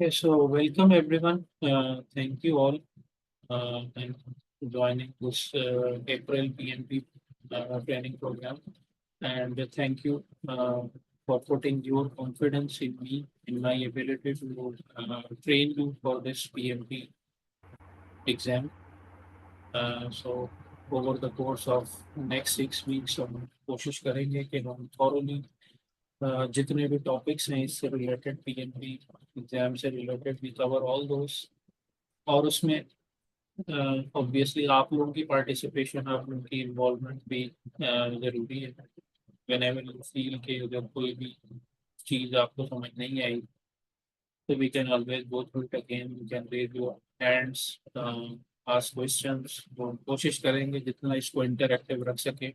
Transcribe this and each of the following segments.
Okay, so welcome everyone. Thank you all and joining this April PNP training program. And thank you for putting your confidence in me, in my ability to train you for this PMP exam. So over the course of next 6 weeks हम कोशिश करेंगे कि हम thoroughly जितने भी topics हैं इससे related PMP exam से related we cover all those और उसमें ऑब्वियसली आप लोगों की पार्टिसिपेशन आप लोगों की इन्वॉल्वमेंट भी ज़रूरी है वेन एवर यू फील कि अगर कोई भी चीज़ आपको समझ नहीं आई तो we can always go through it again we can raise your hands ask questions तो कोशिश करेंगे जितना इसको इंटरैक्टिव रख सके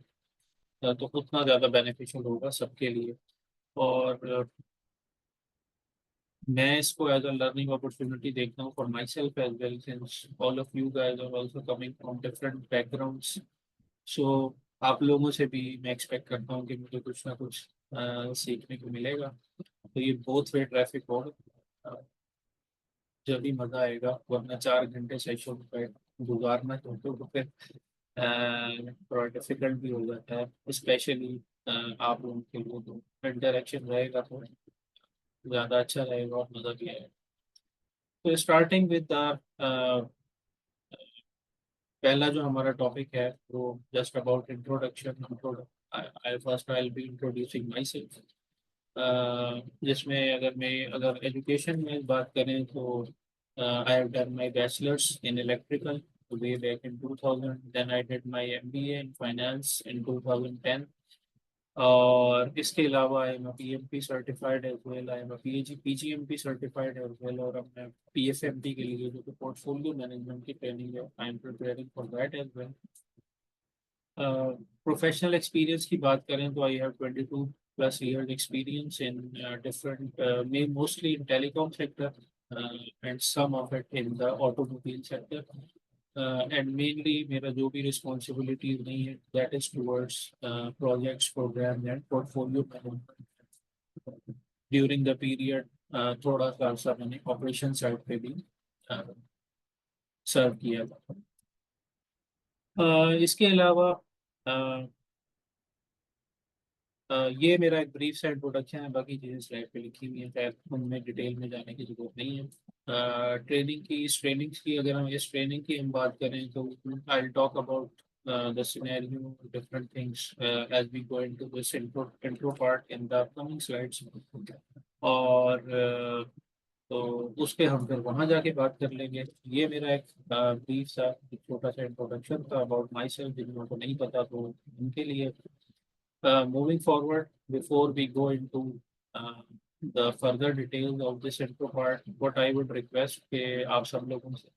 तो उतना ज़्यादा बेनिफिशियल होगा सबके लिए और मैं इसको एज अ लर्निंग अपॉर्चुनिटी देखता हूँ for myself as well since all of you guys are also coming from different backgrounds so आप लोगों से भी मैं एक्सपेक्ट करता हूँ कि मुझे कुछ ना कुछ सीखने को मिलेगा तो ये बोथ वे ट्रैफिक होगा जब भी मज़ा आएगा वरना 4 घंटे सेशन पे गुजारना तो फिर थोड़ा डिफिकल्ट भी हो जाता है स्पेशली आप लोगों के लिए तो इंटरेक्शन रहेगा तो ज़्यादा अच्छा रहेगा और मज़ा भी आएगा तो स्टार्टिंग विद द पहला जो हमारा टॉपिक है वो just about introduction I first I will be introducing my self जिसमें अगर एजुकेशन में बात करें तो I have done my bachelors in electrical way back in 2000 then I did my MBA in finance in 2010 और इसके अलावा I am PMP certified as well I am PGMP certified as well और अब मैं PFMT के लिए जो कि पोर्टफोलियो मैनेजमेंट की ट्रेनिंग है I am preparing for that as well professional experience की बात करें तो I have 22+ years experience in different mostly in telecom sector and some of it in the automobile sector and mainly मेरा जो भी responsibilities नहीं है that is towards projects program and portfolio management during the period थोड़ा सा मैंने operation side पे भी सर्व किया था इसके अलावा ये मेरा एक ब्रीफ सा इंट्रोडक्शन है बाकी चीज़ें स्लाइड पे लिखी हुई हैं खैर उनमें डिटेल में जाने की जरूरत नहीं है इस ट्रेनिंग की हम बात करें तो I will talk about the scenario, different things as we go into this intro part in the upcoming slides. और तो उस पे हम फिर वहाँ जाके बात कर लेंगे ये मेरा एक ब्रीफ सा एक छोटा सा इंट्रोडक्शन था अबाउट माई सेल्फ जिन लोगों को नहीं पता तो उनके लिए moving forward, before we go into the further details of this intro part, what I would request कि आप सब लोगों से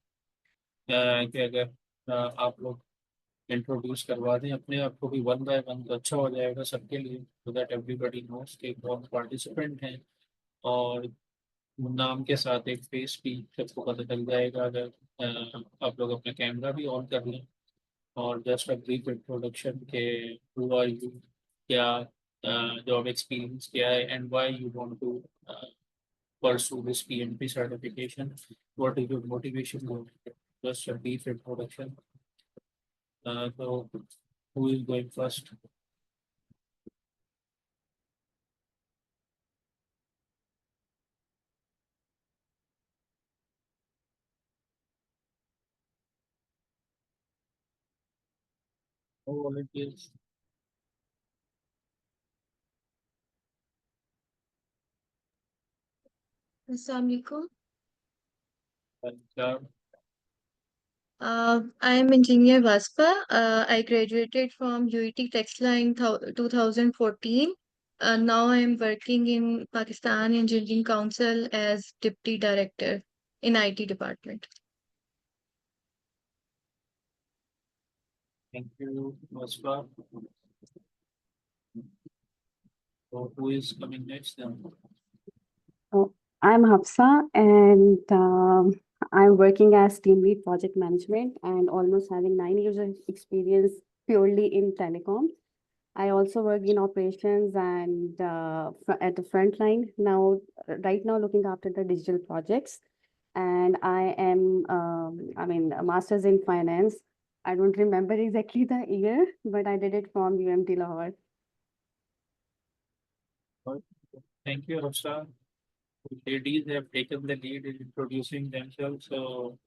कि अगर आप लोग इंट्रोड्यूस करवा दें अपने आप को भी वन बाय वन तो अच्छा हो जाएगा सबके लिए सो दैट एवरीबडी नोस कि कौन पार्टिसिपेंट हैं और नाम के साथ एक फेस भी सबको पता चल जाएगा अगर आप लोग अपना कैमरा भी ऑन कर लें और जस्ट अ ब्रीफ इंट्रोडक्शन के हु आर यू क्या जॉब एक्सपीरियंस क्या है and why you want to pursue this PMP certification what is your motivation just a brief introduction so who is going first no volunteers Assalamualaikum. uh, I am Engineer Vaspa. I graduated from UET Textile in 2014. Now I am working in Pakistan Engineering Council as Deputy Director in IT department. thank you Vaspa. So who is coming next then I'm Hafsa and I'm working as team lead project management and almost having 9 years of experience purely in telecom. I also work in operations and at the front line now, right now looking after the digital projects. And I am, a master's in finance. I don't remember exactly the year, but I did it from UMT Lahore. Thank you, Hafsa. Ladies have taken the lead in introducing themselves. So,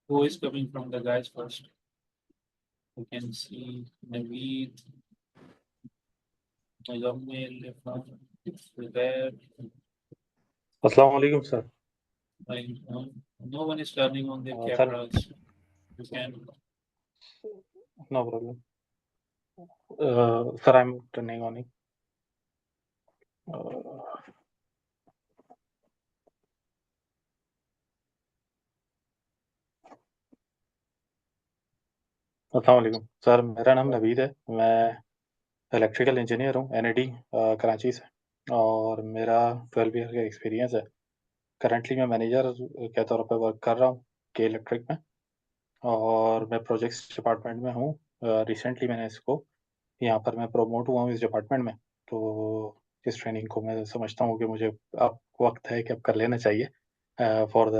who is coming from the guys first? You can see Naveed, Muzammil, Zubair. Assalamu alaikum, sir. No one is turning on their Sir, cameras. You can. no problem. Sir, I'm turning on it. अस्सलाम वालेकुम sir, मेरा नाम नवीद है। मैं electrical engineer हूँ NED Karachi से, और मेरा 12 ईयर का एक्सपीरियंस है। करंटली मैं मैनेजर के तौर पर वर्क कर रहा हूँ के इलेक्ट्रिक में, और मैं प्रोजेक्ट्स डिपार्टमेंट में हूँ। रिसेंटली मैंने इसको यहाँ पर मैं प्रमोट हुआ हूँ इस डिपार्टमेंट में, तो इस ट्रेनिंग को मैं समझता हूँ कि मुझे अब वक्त है कि अब कर लेना चाहिए for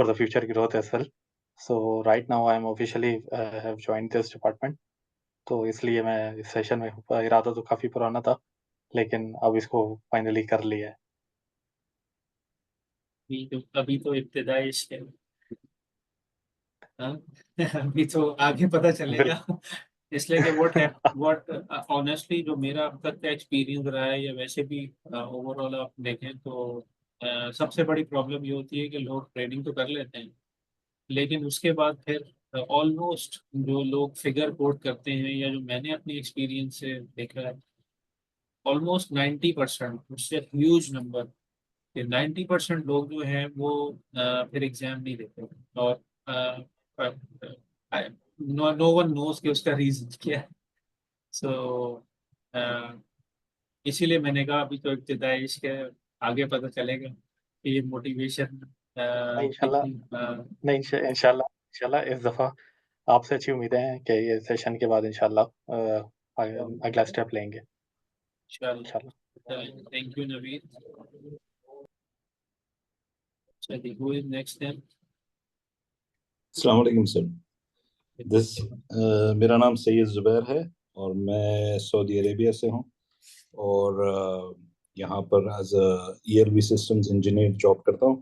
the future growth as well. So right now I am officially have joined this department. तो इसलिए मैं इस सेशन में इरादा तो काफ़ी पुराना था, लेकिन अब इसको फाइनली कर लिया है। अभी तो इब्तिदाई है, हाँ? अभी तो आगे पता चलेगा। इसलिए कि व्हाट ऑनेस्टली जो मेरा अब तक का एक्सपीरियंस रहा है, या वैसे भी ओवरऑल आप देखें तो सबसे बड़ी प्रॉब्लम ये होती है कि लोग ट्रेनिंग तो कर लेते हैं, लेकिन उसके बाद फिर ऑलमोस्ट जो लोग फिगर कोड करते हैं, या जो मैंने अपनी एक्सपीरियंस से देखा है, ऑलमोस्ट 90%, उससे ह्यूज नंबर, 90% लोग जो हैं वो फिर एग्जाम नहीं देते। और नो वन नोज कि उसका रीजन क्या है। सो इसीलिए मैंने कहा अभी तो इब्तिदाई इश्क है, आगे पता चलेगा कि ये मोटिवेशन इंशाल्लाह नहीं, इंशाल्लाह इस दफ़ा आपसे अच्छी उम्मीदें हैं कि ये सेशन के बाद इंशाल्लाह अगला स्टेप लेंगे इंशाल्लाह। Thank you Naveed. चलिए, who is next then? अस्सलाम वालेकुम सर। मेरा नाम सैयद ज़ुबैर है और मैं सऊदी अरेबिया से हूँ, और यहाँ पर as ELV systems engineer job करता हूँ।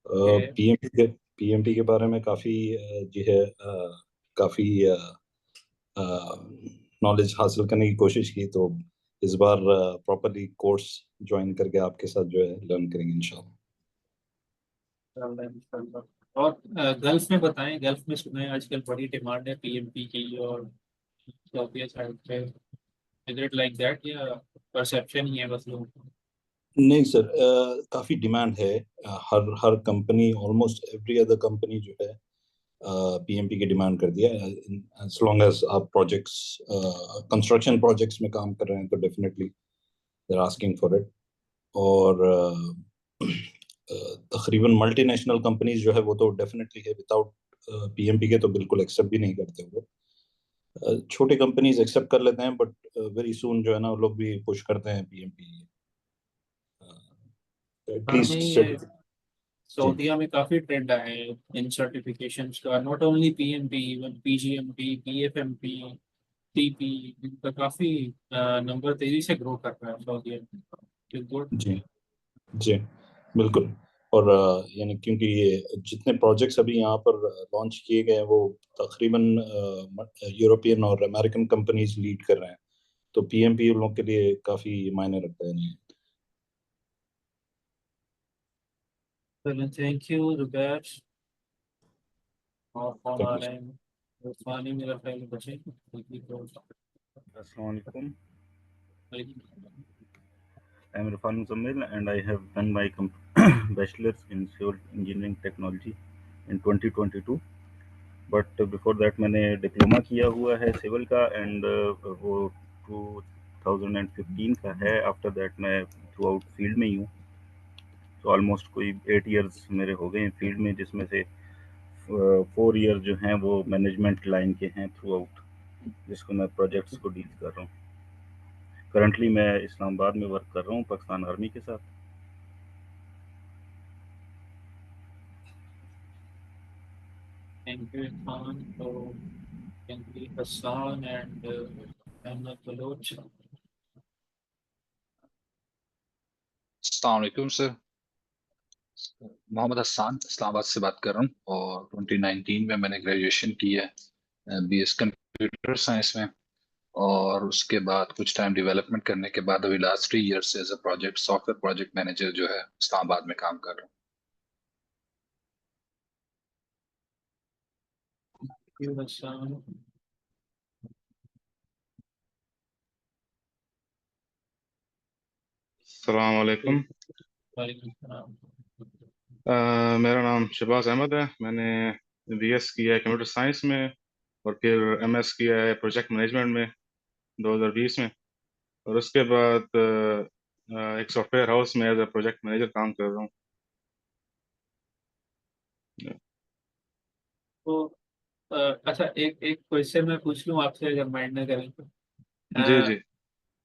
पीएमटी के बारे में काफ़ी जो है काफ़ी नॉलेज हासिल करने की कोशिश की, तो इस बार प्रॉपरली कोर्स ज्वाइन करके आपके साथ जो है लर्न करेंगे इंशाल्लाह। और गल्फ में बताएं, गल्फ में सुना है आजकल बड़ी डिमांड है पीएमपी की, और सऊदीया साइड पे इज इट लाइक दैट, या परसेप्शन ही है बस लोगों को? नहीं सर, काफ़ी डिमांड है। हर company, almost every other company जो है पीएमपी की डिमांड कर दिया है। एज लॉन्ग एज आप प्रोजेक्ट्स कंस्ट्रक्शन प्रोजेक्ट्स में काम कर रहे हैं तो definitely they are asking for it. और तकरीबन मल्टीनेशनल कंपनीज जो है वो तो डेफिनेटली है, विदाउट पीएमपी के तो बिल्कुल एक्सेप्ट भी नहीं करते वो। छोटे कंपनीज एक्सेप्ट कर लेते हैं, बट वेरी सून जो है ना वो लोग भी पुश करते हैं पीएमपी। एटलीस्ट सऊदीया में काफी ट्रेंड आए हैं इन सर्टिफिकेशंस का, not only PMP, even PGMP, PFMP, TP, इनका काफी नंबर तेजी से ग्रो कर रहा है सऊदीया में। गुड। जी जी बिल्कुल। और यानी क्योंकि ये जितने प्रोजेक्ट्स अभी यहाँ पर लॉन्च किए गए हैं वो तकरीबन यूरोपियन और अमेरिकन कंपनीज लीड कर रहे हैं, तो पीएमपी उन लोगों के लिए काफी मायने रखता है। नहीं, थैंक यू रुबैर। और कौन आ Thank you, रहे हैं? उस्मानी मेरा पहले बचे। Assalamu alaikum. I am Irfan Muzammil and I have done my bachelor's in civil engineering technology in 2022. But before that मैंने डिप्लोमा किया हुआ है सिविल का, एंड वो 2015 का है। आफ्टर दैट मैं थ्रू आउट फील्ड में ही हूँ, तो ऑलमोस्ट कोई 8 इयर्स मेरे हो गए हैं फील्ड में, जिसमें से 4 ईयर जो हैं वो मैनेजमेंट लाइन के हैं थ्रू आउट, जिसको मैं प्रोजेक्ट्स को डील कर रहा हूँ। करंटली मैं इस्लामाबाद में वर्क कर रहा हूँ पाकिस्तान आर्मी के साथ। Thank you Irfan. तो हसन एंड अहमद बलोच। अस्सलाम वालेकुम सर, मोहम्मद हसन इस्लामाबाद से बात कर रहा हूँ और 2019 में मैंने ग्रेजुएशन की है बीएस कंप्यूटर साइंस में, और उसके बाद कुछ टाइम डेवलपमेंट करने के बाद अभी लास्ट 3 ईयर से as a project software project manager जो है इस्लामाबाद में काम कर रहा हूँ। हसन। अस्सलाम वालेकुम। वालेकुम सलाम। मेरा नाम शहबाज अहमद है। मैंने बीएस किया है कंप्यूटर साइंस में और फिर एमएस किया है प्रोजेक्ट मैनेजमेंट में 2020 में, और उसके बाद एक सॉफ्टवेयर हाउस में एज अ प्रोजेक्ट मैनेजर काम कर रहा हूँ। तो अच्छा, एक एक क्वेश्चन मैं पूछ लूँ आपसे, अगर माइंड ना करें तो। जी अ, जी।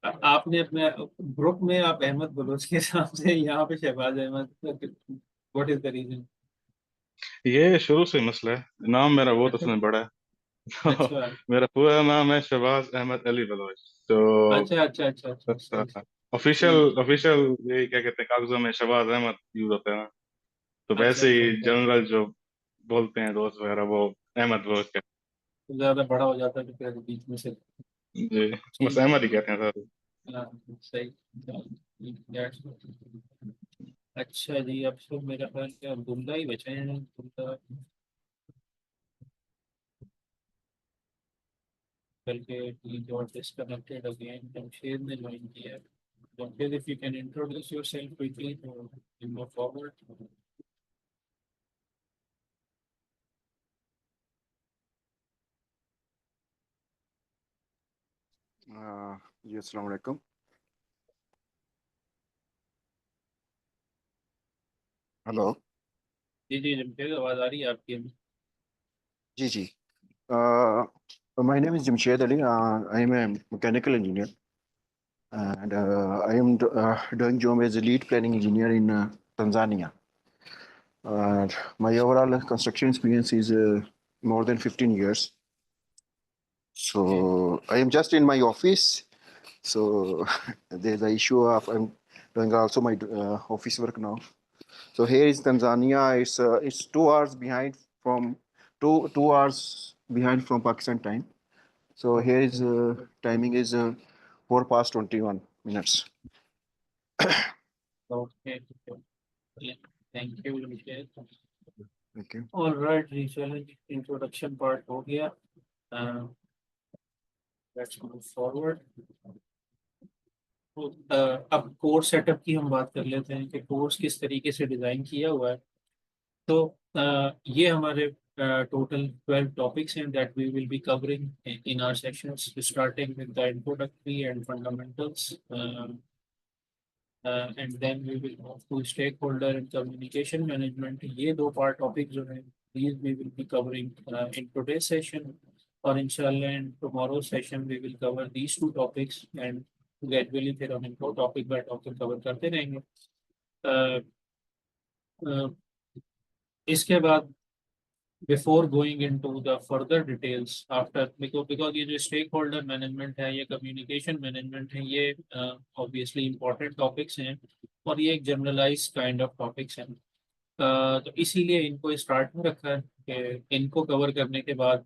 आपने अपने ग्रुप में आप अहमद बलोच के हिसाब से यहाँ पे Shahbaz Ahmad, what is the reason? ये शुरू से ही मसला है, नाम मेरा बहुत अच्छा उसमें बड़ा है। तो अच्छा मेरा पूरा नाम है शहबाज अहमद अली बलोच। तो अच्छा अच्छा अच्छा अच्छा, सही ऑफिशियल ठीक है। ऑफिशियल ये क्या कहते हैं, कागजों में शहबाज अहमद यूज होता है ना, तो अच्छा वैसे अच्छा ही अच्छा, जनरल जो बोलते हैं दोस्त वगैरह वो अहमद बलोच कहते तो ज्यादा बड़ा हो जाता है तो फिर बीच में से। हैं। जी, बस ठीक है अहमद ही ठीक कहते हैं सर। है, हाँ, सही। That's good. अच्छा जी, अब सब मेरा ख्याल है अब्दुल्ला ही बचे हैं। अब्दुल्ला, बल्कि he got disconnected again. Jamshed ने ज्वाइन किया है। Jamshed, if you can introduce yourself quickly to move forward. जी अस्सलाम वालेकुम। हेलो। जी जी जमशेद, आवाज़ आ रही है आपकी अभी? जी जी। My name is Jamshed Ali. I am a mechanical engineer and I am doing job as a lead planning engineer in Tanzania. My overall construction experience is more than 15 years. So I am just in my office. So there's the issue of I'm doing also my office work now. So here is Tanzania. It's 2 hours behind from 2 hours behind from Pakistan time. So here is timing is 4:21. Okay, thank you Jamshed. Thank you. All right जी, चलें, introduction part हो गया। Let's move forward. तो अब course setup की हम बात कर लेते हैं कि कोर्स किस तरीके से डिज़ाइन किया हुआ है। तो ये हमारे टोटल 12 टॉपिक्स हैं that we will be covering in our sessions, starting with the introductory and fundamentals, and then we will move to stakeholder and communication management. ये दो पार्ट टॉपिक जो हैं these we will be covering in today's session, or inshallah in tomorrow's session we will cover these two topics, and gradually फिर हम इनको topic by topic cover करते रहेंगे। uh, uh, इसके बाद before going into the further details after, because ये जो stake holder management है, ये कम्युनिकेशन मैनेजमेंट है, ये ऑब्वियसली इंपॉर्टेंट टॉपिक्स हैं और ये एक जनरलाइज काइंड ऑफ टॉपिक्स हैं। तो इसीलिए इनको स्टार्ट में रखा है कि इनको कवर करने के बाद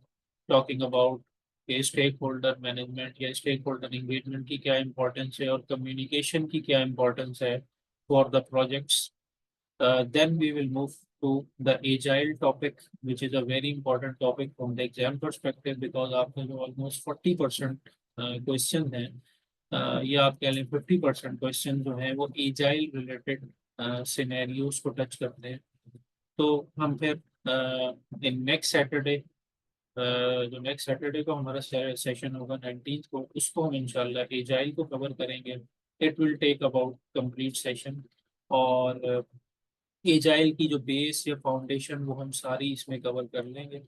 talking about stakeholder management या स्टेक होल्डर इंगेजमेंट की क्या इंपॉर्टेंस है और कम्युनिकेशन की क्या इंपॉर्टेंस है for the projects. Then we will move to the agile topic, which is a very important topic from the exam perspective, because आपके जो almost 40% क्वेश्चन हैं, या आप कह लें 50% क्वेश्चन जो हैं वो एजाइल रिलेटेड सिनेरियोज को टच करते हैं। तो हम फिर नेक्स्ट सैटरडे, जो नेक्स्ट सैटरडे को हमारा सेशन होगा 19 को, उसको हम इंशाल्लाह एजाइल को कवर करेंगे। It will take about complete session, और एजाइल की जो बेस या फाउंडेशन वो हम सारी इसमें कवर कर लेंगे।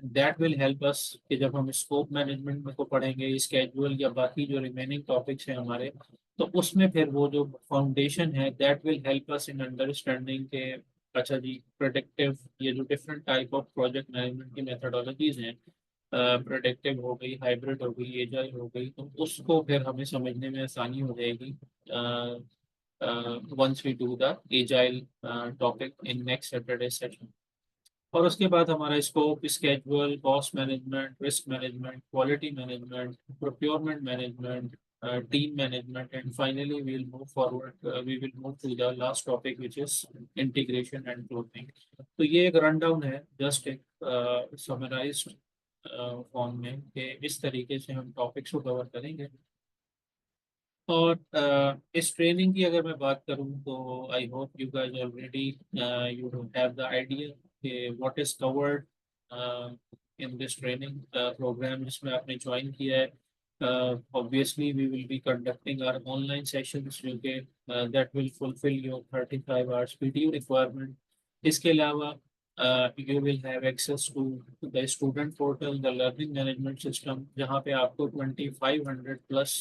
दैट विल हेल्प अस कि जब हम स्कोप मैनेजमेंट में को पढ़ेंगे, स्केड्यूल या बाकी जो रिमेनिंग टॉपिक्स हैं हमारे, तो उसमें फिर वो जो फाउंडेशन है that will help us in understanding के अच्छा जी प्रोडक्टिव ये जो different type of project management की मेथडोलॉजीज हैं, प्रोडक्टिव हो गई, हाइब्रिड हो गई, एजाइल हो गई, तो उसको फिर हमें समझने में आसानी हो जाएगी once we do the agile topic in next Saturday session। और उसके बाद हमारा scope, schedule, cost management, risk management, quality management, procurement management, team management, and finally we will move forward, we will move to the last topic which is integration and closing. तो ये एक run down है, just एक summarised form में कि इस तरीके से हम टॉपिक्स को कवर करेंगे। और इस ट्रेनिंग की अगर मैं बात करूं तो I hope you guys already you have the idea कि what is covered in this training programme जिसमें आपने ज्वाइन किया है। Obviously we will be conducting our online sessions जो कि that will fulfill your 35 hours PTU requirement। इसके अलावा you will have access to the student portal, the learning management system, जहाँ पे आपको 2500 plus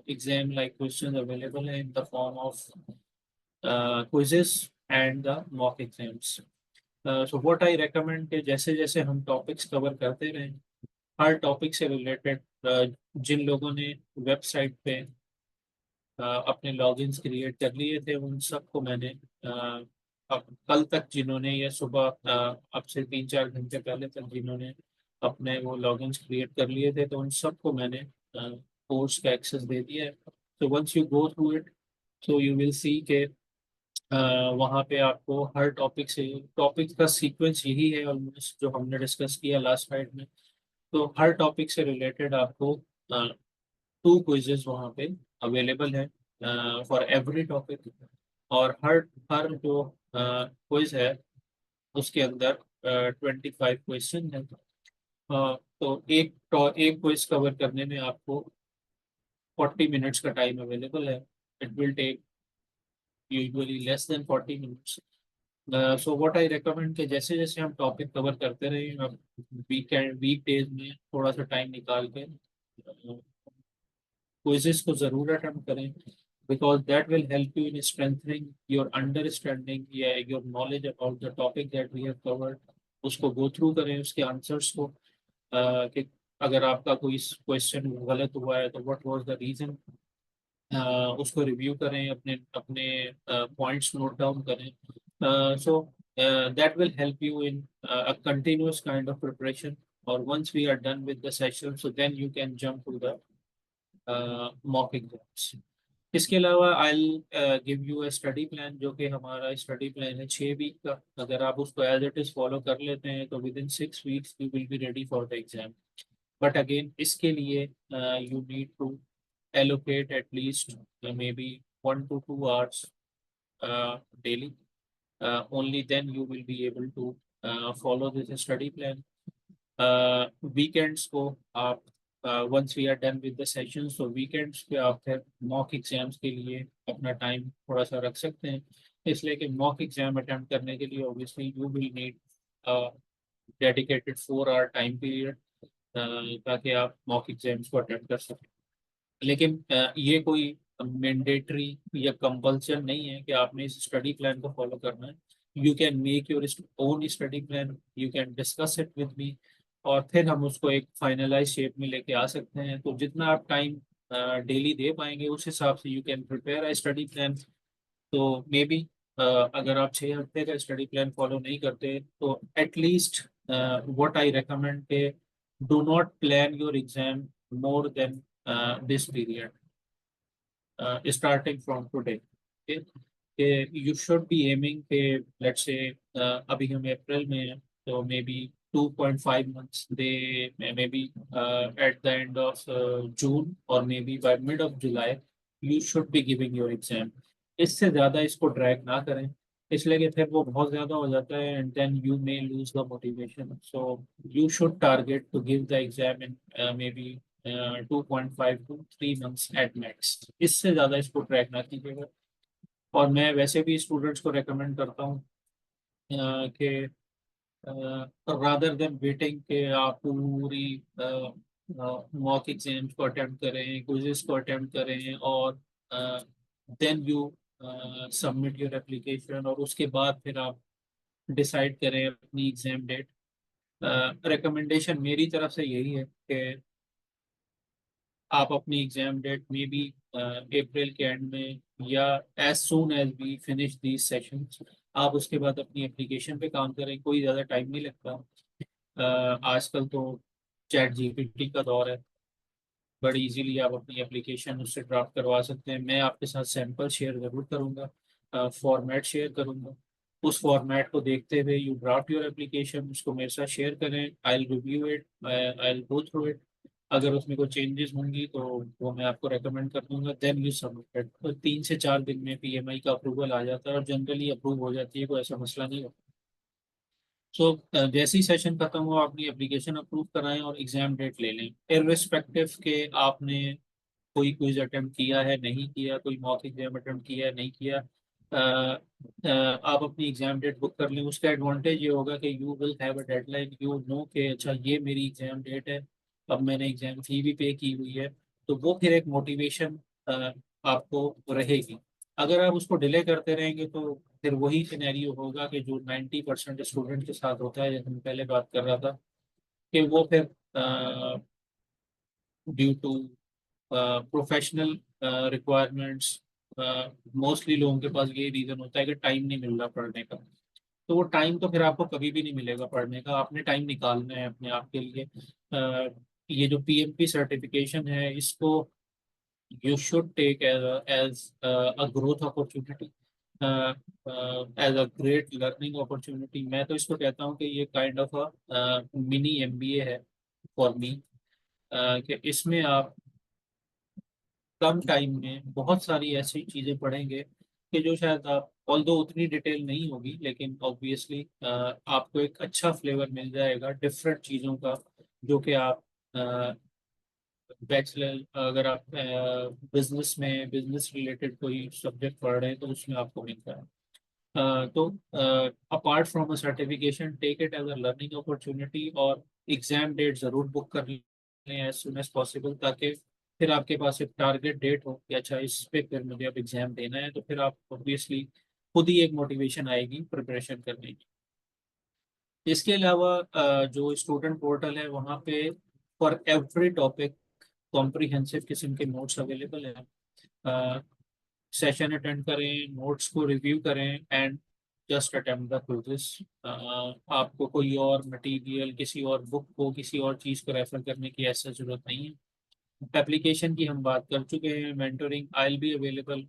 exam like questions available है in the form of quizzes and the mock exams। So what I recommend कि जैसे जैसे हम topics cover करते रहें, हर टॉपिक से रिलेटेड जिन लोगों ने वेबसाइट पे अपने लॉगिन्स क्रिएट कर लिए थे उन सबको मैंने अब कल तक जिन्होंने या सुबह अब से 3-4 घंटे पहले तक जिन्होंने अपने वो लॉगिन्स क्रिएट कर लिए थे तो उन सबको मैंने कोर्स का एक्सेस दे दिया है। तो once you go through it so you will see के वहाँ पे आपको हर टॉपिक से, टॉपिक का सीक्वेंस यही है ऑलमोस्ट जो हमने डिस्कस किया लास्ट स्लाइड में। तो हर टॉपिक से रिलेटेड आपको 2 क्विजेस वहाँ पे अवेलेबल है फॉर एवरी टॉपिक। और हर हर जो क्विज है उसके अंदर 25 क्वेश्चन है। तो एक क्विज कवर करने में आपको 40 मिनट्स का टाइम अवेलेबल है। It will take usually less than 40 minutes. So what I recommend कि जैसे जैसे हम टॉपिक कवर करते रहे, अब वीक डेज में थोड़ा सा टाइम निकाल के क्विज़ेस को ज़रूर अटेम्प्ट करें, because that will help you in strengthening your understanding या your knowledge about the topic that we have covered. उसको गो थ्रू करें, उसके आंसर्स को कि अगर आपका कोई क्वेश्चन गलत हुआ है तो व्हाट वाज द रीज़न, उसको रिव्यू करें, अपने अपने पॉइंट्स नोट डाउन करें। So that will help you in a continuous kind of preparation। or once we are done with the session, so then you can jump to the mock exams। इसके अलावा I'll give you a study plan जो कि हमारा study plan है 6 week का। अगर आप उसको एज इट इज फॉलो कर लेते हैं तो within 6 weeks you will be ready for the exam। but again इसके लिए you need to allocate at least maybe 1 to 2 hours daily। only then you will be able to follow this study plan। weekends को आप once we are done with the sessions, so weekends पे आप फिर mock exams के लिए अपना time थोड़ा सा रख सकते हैं। इसलिए कि mock exam attempt करने के लिए obviously you will need a dedicated 4-hour time period ताकि आप mock exams को attempt कर सकें। लेकिन ये कोई मैंडेटरी या कंपल्सन नहीं है कि आपने इस स्टडी प्लान को फॉलो करना है। You can make your own study plan, you can discuss it with me, और फिर हम उसको एक फाइनलाइज शेप में लेके आ सकते हैं। तो जितना आप टाइम डेली दे पाएंगे उस हिसाब से you can prepare a study plan. तो मे बी अगर आप 6 हफ्ते का स्टडी प्लान फॉलो नहीं करते तो एटलीस्ट व्हाट आई रिकमेंड के do not plan your exam more than this period starting from today। you should be aiming के let's say अभी हम अप्रैल में हैं तो maybe 2.5 months they maybe at the end of June or maybe by mid of July you should be giving your exam। इससे ज़्यादा इसको drag ना करें, इसलिए कि फिर वो बहुत ज़्यादा हो जाता है and then you may lose the motivation। so you should target to give the exam in maybe 2.5 to 3 months at max। इससे ज़्यादा इसको ट्रैक ना कीजिएगा। और मैं वैसे भी स्टूडेंट्स को रेकमेंड करता हूँ कि रादर देन वेटिंग के आप पूरी मॉक एग्जाम्स को अटेम्प्ट करें, क्विज़ेस को अटेम्प्ट करें और then you submit your application और उसके बाद फिर आप डिसाइड करें अपनी एग्जाम डेट। रिकमेंडेशन मेरी तरफ से यही है कि आप अपनी एग्जाम डेट में भी अप्रैल के एंड में या as soon as we finish these sessions आप उसके बाद अपनी एप्लीकेशन पे काम करें। कोई ज़्यादा टाइम नहीं लगता। आजकल तो चैट जीपीटी का दौर है, बड़ी इजीली आप अपनी एप्लीकेशन उससे ड्राफ्ट करवा सकते हैं। मैं आपके साथ सैंपल शेयर ज़रूर करूँगा, फॉर्मेट शेयर करूँगा। उस फॉर्मेट को देखते हुए यू ड्राफ्ट योर एप्लीकेशन, उसको मेरे साथ शेयर करें, I will review it, I will go through it. अगर उसमें कोई चेंजेस होंगी तो वो मैं आपको रेकमेंड कर दूंगा, देन यू सबमिट। तो 3 से 4 दिन में पीएमआई का अप्रूवल आ जाता है और जनरली अप्रूव हो जाती है, कोई ऐसा मसला नहीं होता। सो जैसे ही सेशन खत्म हो अपनी एप्लीकेशन अप्रूव कराएं और एग्जाम डेट ले लें, इररिस्पेक्टिव के आपने कोई क्विज अटेम्प्ट किया है नहीं किया, कोई मॉक एग्जाम अटेम्प्ट किया है नहीं किया। आप अपनी एग्जाम डेट बुक कर लें। उसका एडवांटेज ये होगा कि you will have a deadline, you know कि अच्छा ये मेरी एग्जाम डेट है, अब मैंने एग्जाम फी भी पे की हुई है, तो वो फिर एक मोटिवेशन आपको रहेगी। अगर आप उसको डिले करते रहेंगे तो फिर वही सिनेरियो होगा कि जो 90% स्टूडेंट के साथ होता है, जैसे मैं पहले बात कर रहा था, कि वो फिर due to professional requirements, mostly लोगों के पास यही रीज़न होता है कि टाइम नहीं मिल रहा पढ़ने का। तो वो टाइम तो फिर आपको कभी भी नहीं मिलेगा पढ़ने का, आपने टाइम निकालना है अपने आप के लिए। ये जो पीएमपी सर्टिफिकेशन है इसको you should take as a growth opportunity, as a great learning opportunity। मैं तो इसको कहता हूँ कि ये kind of a mini MBA है फॉर मी, कि इसमें आप कम टाइम में बहुत सारी ऐसी चीज़ें पढ़ेंगे कि जो शायद आप, ऑल्दो उतनी डिटेल नहीं होगी, लेकिन ऑब्वियसली आपको एक अच्छा फ्लेवर मिल जाएगा डिफरेंट चीज़ों का, जो कि आप बैचलर, अगर आप बिजनेस रिलेटेड कोई सब्जेक्ट पढ़ रहे हैं तो उसमें आपको मिलता है। तो apart from a certification, take it as a learning opportunity और एग्जाम डेट ज़रूर बुक कर लें एज सुन एज पॉसिबल, ताकि फिर आपके पास एक टारगेट डेट हो कि अच्छा इस पे फिर मुझे अब एग्जाम देना है, तो फिर आप ऑब्वियसली खुद ही एक मोटिवेशन आएगी प्रिपरेशन करने की। इसके अलावा जो स्टूडेंट पोर्टल है वहाँ पे फॉर एवरी टॉपिक कॉम्प्रिहेंसिव किस्म के नोट्स अवेलेबल हैं। सेशन अटेंड करें, नोट्स को रिव्यू करें and just attempt the quizzes. आपको कोई और मटेरियल, किसी और बुक को, किसी और चीज़ को रेफर करने की ऐसा ज़रूरत नहीं है। एप्लीकेशन की हम बात कर चुके हैं। Mentoring I will be available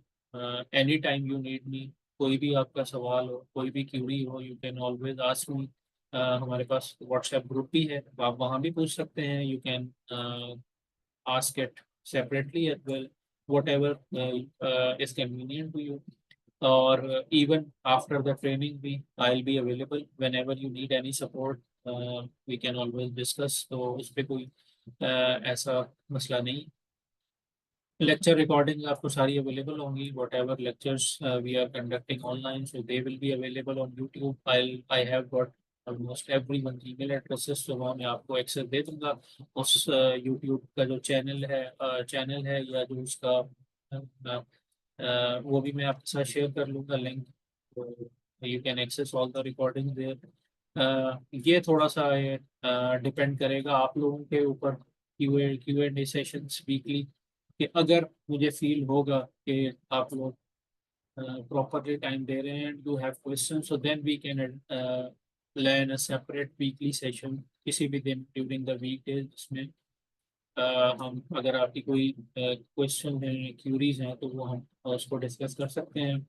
any time you need me. कोई भी आपका सवाल हो, कोई भी क्यूरी हो, you can always ask me. हमारे पास व्हाट्सएप ग्रुप भी है, आप वहाँ भी पूछ सकते हैं। You can ask it separately as well, whatever is convenient to you. Or even after the training, I'll be available whenever you need any support. We can always discuss. तो उस पे कोई ऐसा मसला नहीं। लेक्चर रिकॉर्डिंग आपको सारी available होंगी, whatever lectures we are conducting online, so they will be available on YouTube. I have got almost everyone email addresses, तो वहाँ मैं आपको एक्सेस दे दूंगा। उस यूट्यूब का जो चैनल है या जो उसका वो भी मैं आपके साथ शेयर कर लूँगा लिंक, तो you can access all the recording there. ये थोड़ा सा डिपेंड करेगा आप लोगों के ऊपर, Q and A sessions weekly, कि अगर मुझे फील होगा कि आप लोग प्रॉपरली टाइम दे रहे हैं, do have question, so then we can plan a separate weekly session किसी भी दिन ड्यूरिंग द वीक डेज, जिसमें हम, अगर आपकी कोई क्वेश्चन है, क्यूरीज हैं, तो वो हम उसको डिस्कस कर सकते हैं।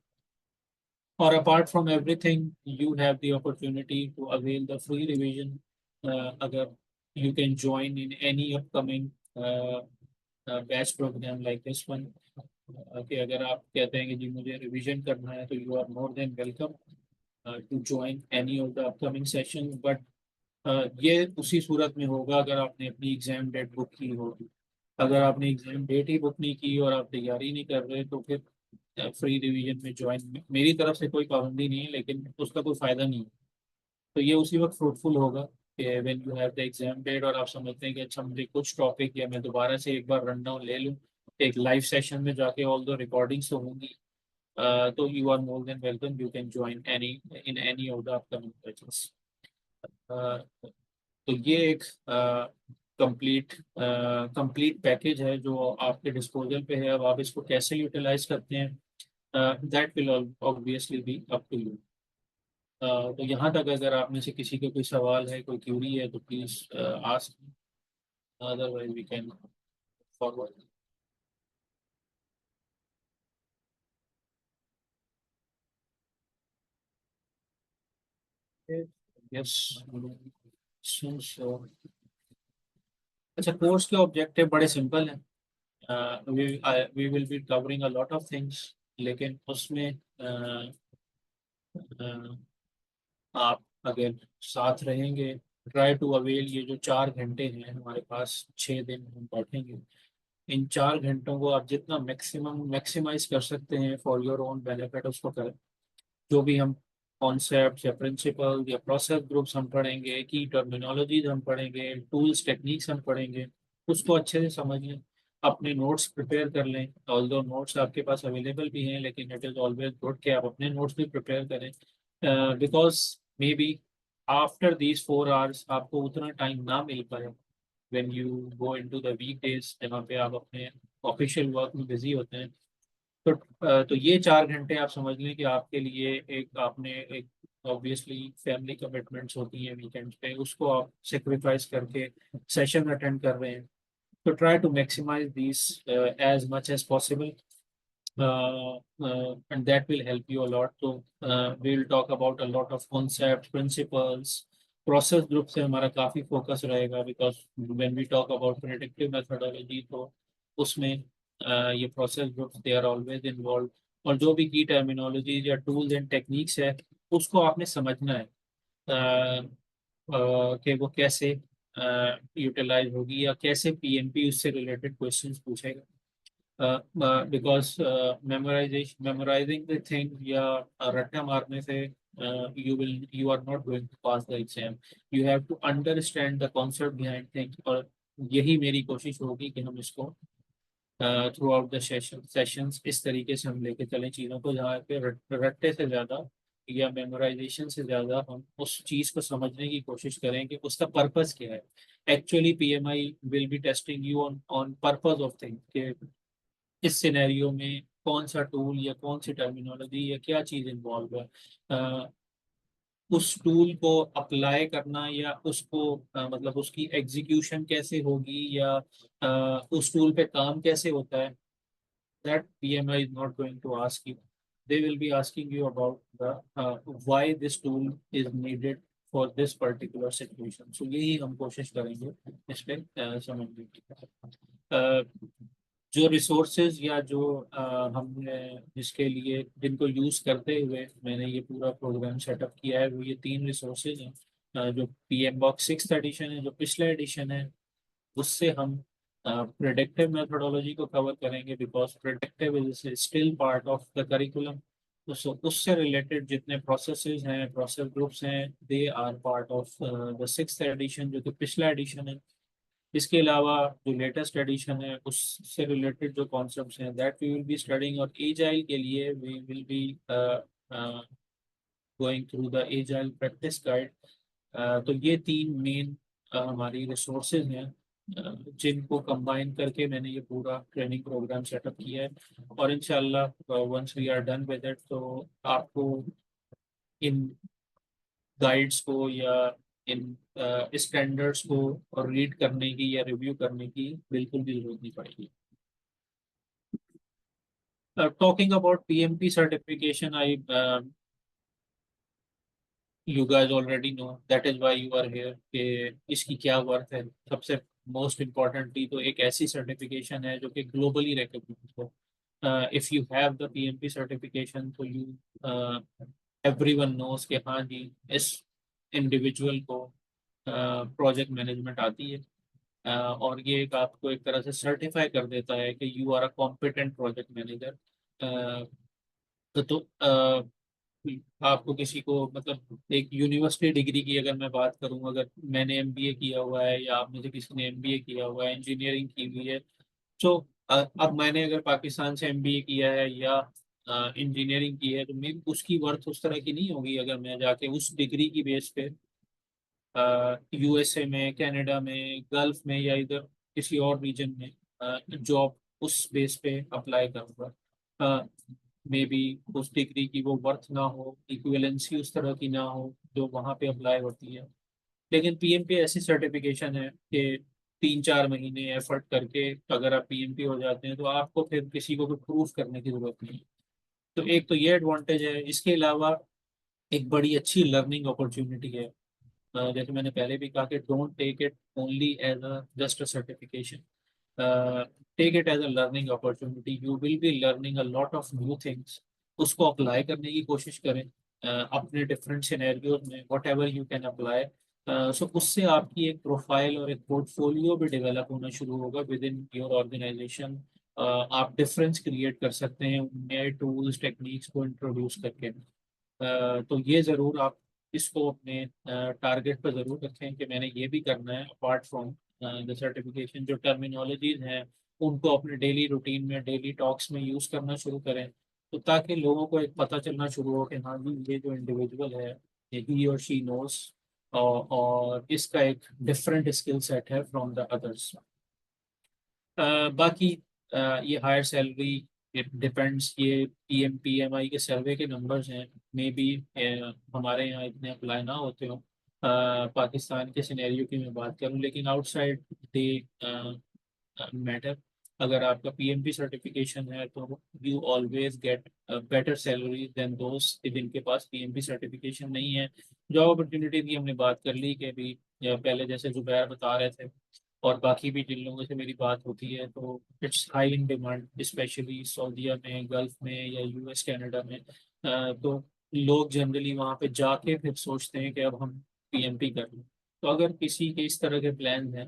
और apart from everything, you have the opportunity to avail the free revision. अगर you can join in any upcoming batch programme like this one, कि अगर आप कहते हैं कि जी मुझे रिवीजन करना है, तो you are more than welcome to join any of the upcoming session. But ये उसी सूरत में होगा अगर आपने अपनी एग्जाम डेट बुक की होगी। अगर आपने एग्जाम डेट ही बुक नहीं की और आप तैयारी नहीं कर रहे, तो फिर फ्री रिवीजन में ज्वाइन, मेरी तरफ से कोई पाबंदी नहीं है, लेकिन उसका कोई फ़ायदा नहीं है। तो ये उसी वक्त फ्रूटफुल होगा कि when you have the exam date और आप समझते हैं कि अच्छा मुझे कुछ टॉपिक या मैं दोबारा से एक बार रन डाउन ले लूँ एक लाइव सेशन में जाके, ऑल दो रिकॉर्डिंग्स तो होंगी, तो you are more than welcome, you can join any of the upcoming batches. तो ये एक कंप्लीट पैकेज है जो आपके डिस्पोजल पे है। अब आप इसको कैसे यूटिलाइज करते हैं, that will obviously be up to you. तो यहाँ तक अगर आप में से किसी को कोई सवाल है, कोई क्यूरी है, तो please ask, otherwise we can forward. Yes, अच्छा, कोर्स के ऑब्जेक्टिव बड़े सिंपल हैं। We will be covering a lot of things, लेकिन उसमें आप अगर साथ रहेंगे, ट्राई टू अवेल, ये जो 4 घंटे हैं हमारे पास, 6 दिन हम बैठेंगे, इन 4 घंटों को आप जितना मैक्सिमाइज कर सकते हैं फॉर योर ओन बेनिफिट उसको करें। जो भी हम कॉन्सेप्ट या प्रिंसिपल या प्रोसेस ग्रुप्स हम पढ़ेंगे, की टर्मिनोलॉजीज हम पढ़ेंगे, टूल्स टेक्निक्स हम पढ़ेंगे, उसको अच्छे से समझ लें, अपने नोट्स प्रिपेयर कर लें। ऑल्दो नोट्स आपके पास अवेलेबल भी हैं, लेकिन इट इज़ ऑलवेज गुड कि आप अपने नोट्स भी प्रिपेयर करें, because may be after these 4 hours आपको उतना टाइम ना मिल पाए when you go into the weekdays, जहाँ पे आप अपने ऑफिशियल वर्क में बिजी होते हैं। तो ये 4 घंटे आप समझ लें कि आपके लिए एक, आपने एक ऑब्वियसली फैमिली कमिटमेंट्स होती हैं वीकेंड पे, उसको आप सेक्रीफाइस करके सेशन अटेंड कर रहे हैं। तो try to maximise this as much as possible, and that will help you a lot. So we will talk about a lot of concepts, principles, process group से हमारा काफ़ी फोकस रहेगा, because when we talk about predictive methodology, तो उसमें ये process groups they are always involve, और जो भी की टर्मिनोलॉजी या टूल्स एंड टेक्निक्स है उसको आपने समझना है कि वो कैसे यूटिलाइज होगी या कैसे पीएमपी उससे रिलेटेड क्वेश्चंस पूछेगा, बिकॉज मेमोराइजिंग द थिंग या रट्टा मारने से you are not going to pass the exam. You have to understand the concept behind things, और यही मेरी कोशिश होगी कि हम इसको थ्रू आउट द सेशंस इस तरीके से हम लेके चलें चीज़ों को, जहाँ पे रट्टे से ज़्यादा या मेमोराइजेशन से ज़्यादा हम उस चीज़ को समझने की कोशिश करें कि उसका पर्पस क्या है। Actually PMI will be testing you on purpose of thing, कि इस सिनेरियो में कौन सा टूल या कौन सी टर्मिनोलॉजी या क्या चीज़ इन्वॉल्व है, उस टूल को अप्लाई करना या उसको मतलब उसकी एग्जीक्यूशन कैसे होगी या उस टूल पे काम कैसे होता है, that PMI is not going to ask you. They will be asking you about the why this tool is needed for this particular situation. So यही हम कोशिश करेंगे इस पे समझने की। जो रिसोर्सेज या जो हमने जिसके लिए जिनको यूज़ करते हुए मैंने ये पूरा प्रोग्राम सेटअप किया है, वो ये 3 रिसोर्सेज हैं। जो PMBOK 6th एडिशन है, जो पिछला एडिशन है, उससे हम प्रेडिक्टिव मेथोडोलॉजी को कवर करेंगे, because predictive is still part of the curriculum. उससे रिलेटेड जितने प्रोसेसेस हैं, प्रोसेस ग्रुप्स हैं, they are part of the 6th edition, जो कि पिछला एडिशन है। इसके अलावा जो लेटेस्ट एडिशन है उससे रिलेटेड जो कॉन्सेप्ट्स हैं, that we will be studying. और एजाइल के लिए we will be going through the agile practice guide. तो ये 3 मेन हमारी रिसोर्सेज हैं जिनको कंबाइन करके मैंने ये पूरा ट्रेनिंग प्रोग्राम सेटअप किया है। और इंशाल्लाह once we are done with it, तो आपको इन गाइड्स को या इन स्टैंडर्ड्स को और रीड करने की या रिव्यू करने की बिल्कुल भी जरूरत नहीं पड़ेगी। Talking about PMP certification, you guys already know, that is why you are here, कि इसकी क्या वर्थ है। सबसे मोस्ट इम्पॉर्टेंटली तो एक ऐसी सर्टिफिकेशन है जो कि ग्लोबली रिकॉग्नाइज्ड हो। If you have the PMP certification, तो यू एवरीवन नोस कि हाँ जी, इस इंडिविजुअल को प्रोजेक्ट मैनेजमेंट आती है, और ये एक आपको एक तरह से सर्टिफाई कर देता है कि you are a competent project manager. तो आपको किसी को मतलब एक यूनिवर्सिटी डिग्री की अगर मैं बात करूं, अगर मैंने एमबीए किया हुआ है या आप में से किसी ने एमबीए किया हुआ है, इंजीनियरिंग की हुई है, तो अब मैंने अगर पाकिस्तान से एमबीए किया है या इंजीनियरिंग की है, तो मेरी उसकी वर्थ उस तरह की नहीं होगी अगर मैं जाके उस डिग्री की बेस पे यूएसए में, कनाडा में, गल्फ में या इधर किसी और रीजन में जॉब उस बेस पे अप्लाई करूँगा। मे बी उस डिग्री की वो वर्थ ना हो, इक्विवेलेंसी उस तरह की ना हो जो वहाँ पे अप्लाई होती है। लेकिन पीएमपी ऐसी सर्टिफिकेशन है कि 3-4 महीने एफर्ट करके अगर आप पीएमपी हो जाते हैं तो आपको फिर किसी को भी प्रूफ करने की जरूरत नहीं है। तो एक तो ये एडवांटेज है। इसके अलावा एक बड़ी अच्छी लर्निंग अपॉर्चुनिटी है। जैसे मैंने पहले भी कहा कि don't take it only as a just a certification, take it as a learning opportunity. You will be learning a lot of new things. उसको अप्लाई करने की कोशिश करें अपने डिफरेंट सिनेरियोज में, whatever you can apply. So उससे आपकी एक प्रोफाइल और एक पोर्टफोलियो भी डेवलप होना शुरू होगा विद इन योर ऑर्गेनाइजेशन। आप डिफरेंस क्रिएट कर सकते हैं नए टूल्स टेक्निक्स को इंट्रोड्यूस करके। तो ये ज़रूर आप इसको अपने टारगेट पर ज़रूर रखें कि मैंने ये भी करना है अपार्ट फ्रॉम द सर्टिफिकेशन। जो टर्मिनोलॉजीज हैं उनको अपने डेली रूटीन में, डेली टॉक्स में यूज़ करना शुरू करें, तो ताकि लोगों को एक पता चलना शुरू हो कि हाँ जी, ये जो इंडिविजुअल है ही और शी नोस, और इसका एक डिफरेंट स्किल सेट है फ्रॉम द अदर्स। बाकी ये हायर सैलरी, इट डिपेंड्स। ये पीएमआई के सर्वे के नंबर्स हैं। मे बी हमारे यहाँ इतने अप्लाई ना होते हो, पाकिस्तान के सिनेरियो की मैं बात करूँ, लेकिन आउटसाइड दे मैटर। अगर आपका पीएमपी सर्टिफिकेशन है तो you always get better salary than दोस्त जिनके पास पीएमपी सर्टिफिकेशन नहीं है। जॉब अपॉर्चुनिटी की हमने बात कर ली कि अभी पहले जैसे जुबैर बता रहे थे और बाकी भी जिन लोगों से मेरी बात होती है, तो it's high in demand, especially सऊदीया में, गल्फ में या यूएस कनाडा में। तो लोग जनरली वहाँ पे जाके फिर सोचते हैं कि अब हम पीएमपी कर लें। तो अगर किसी के इस तरह के प्लान हैं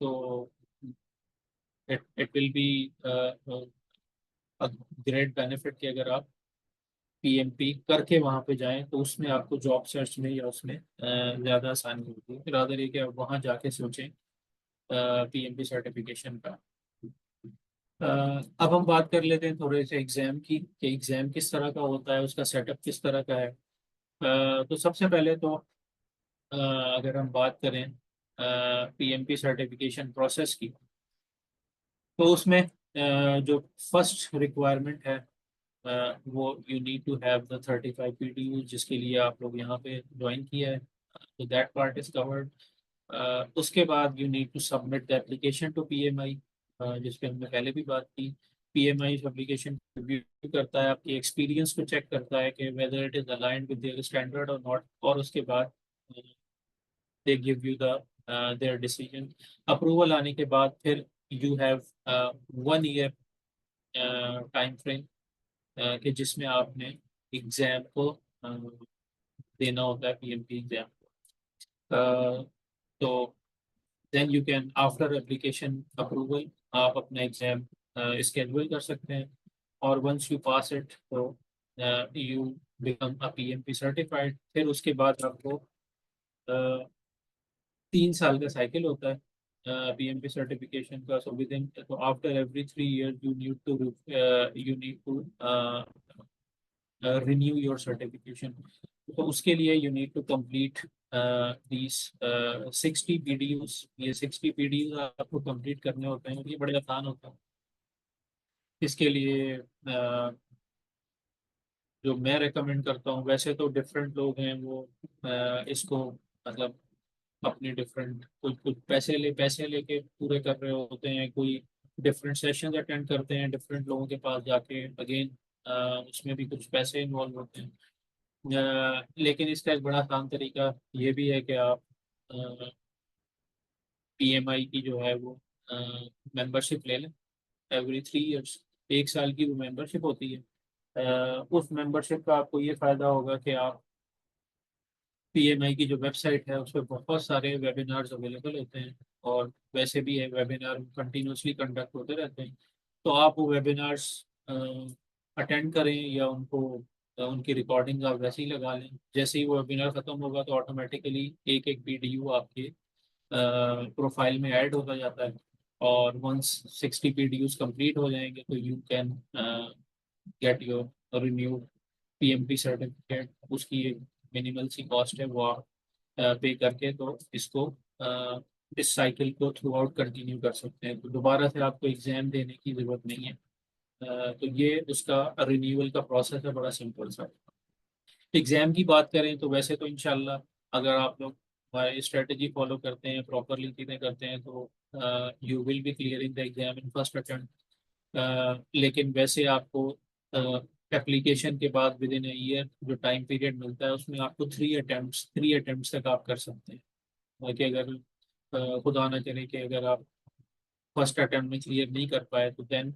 तो it will be great benefit कि अगर आप पीएमपी करके वहाँ पे जाएं तो उसमें आपको जॉब सर्च में या उसमें ज़्यादा आसानी होती है। रादर ये कि आप वहाँ जाके सोचें पीएमपी सर्टिफिकेशन का। अब हम बात कर लेते हैं थोड़े से एग्ज़ाम की, कि एग्ज़ाम किस तरह का होता है, उसका सेटअप किस तरह का है। तो सबसे पहले तो अगर हम बात करें पीएमपी सर्टिफिकेशन प्रोसेस की, तो उसमें जो फर्स्ट रिक्वायरमेंट है वो you need to have the 35 PTU, जिसके लिए आप लोग यहाँ पे ज्वाइन किया है, तो दैट पार्ट इज कवर्ड। उसके बाद you need to submit the application to PMI, जिस पे हमने पहले भी बात की। पीएमआई एप्लीकेशन रिव्यू करता है, आपके एक्सपीरियंस को चेक करता है कि whether it is aligned with their standard और नॉट, और उसके बाद they give you the their decision. Approval आने के बाद फिर you have 1 year time frame कि जिसमें आपने एग्जाम को देना होता है, पीएमपी एग्जाम। तो then you can after application approval आप अपना एग्जाम स्केड्यूल कर सकते हैं, और वंस यू पास इट तो you become a PMP certified. फिर उसके बाद आपको 3 साल का साइकिल होता है पीएमपी सर्टिफिकेशन का। सो विद इन, तो after every 3 years you need to renew your certification। तो उसके लिए you need to complete these 60 PDUs। ये 60 PDUs आपको complete करने होते हैं और ये बड़े आसान होता है। इसके लिए जो मैं रेकमेंड करता हूँ, वैसे तो डिफरेंट लोग हैं वो इसको मतलब अपने डिफरेंट, कुछ कुछ पैसे लेके पूरे कर रहे होते हैं, कोई डिफरेंट सेशंस अटेंड करते हैं डिफरेंट लोगों के पास जाके, अगेन उसमें भी कुछ पैसे इन्वॉल्व होते हैं। लेकिन इसका एक बड़ा आसान तरीका ये भी है कि आप पीएमआई की जो है वो मेंबरशिप ले लें। एवरी 3 years 1 साल की वो मेंबरशिप होती है। उस मेंबरशिप का आपको ये फ़ायदा होगा कि आप पीएमआई की जो वेबसाइट है उस पर बहुत सारे वेबिनार्स अवेलेबल होते हैं, और वैसे भी है वेबिनार कंटिन्यूसली कंडक्ट होते रहते हैं। तो आप वो वेबिनार्स अटेंड करें या उनको उनकी रिकॉर्डिंग आप वैसे ही लगा लें। जैसे ही वो वेबिनार ख़त्म होगा तो ऑटोमेटिकली एक एक PDU आपके प्रोफाइल में ऐड होता जाता है, और वंस 60 PDUs कंप्लीट हो जाएंगे तो you can get your renewed PMP certificate. उसकी एक मिनिमल सी कॉस्ट है, वो आप पे करके तो इसको इस साइकिल को थ्रू आउट कंटिन्यू कर सकते हैं। तो दोबारा से आपको एग्जाम देने की ज़रूरत नहीं है। तो ये उसका रिन्यूअल का प्रोसेस है, बड़ा सिंपल सा। एग्जाम की बात करें तो वैसे तो इंशाल्लाह अगर आप लोग हमारी स्ट्रेटजी फॉलो करते हैं, प्रॉपरली चीज़ें करते हैं, तो you will B clearing the exam in first attempt. लेकिन वैसे आपको एप्लीकेशन के बाद विद इन ईयर जो टाइम पीरियड मिलता है उसमें आपको 3 अटेम्प्ट्स तक आप कर सकते हैं। बाकी अगर खुदा ना करे कि अगर आप फर्स्ट अटेम्प्ट में क्लियर नहीं कर पाए तो then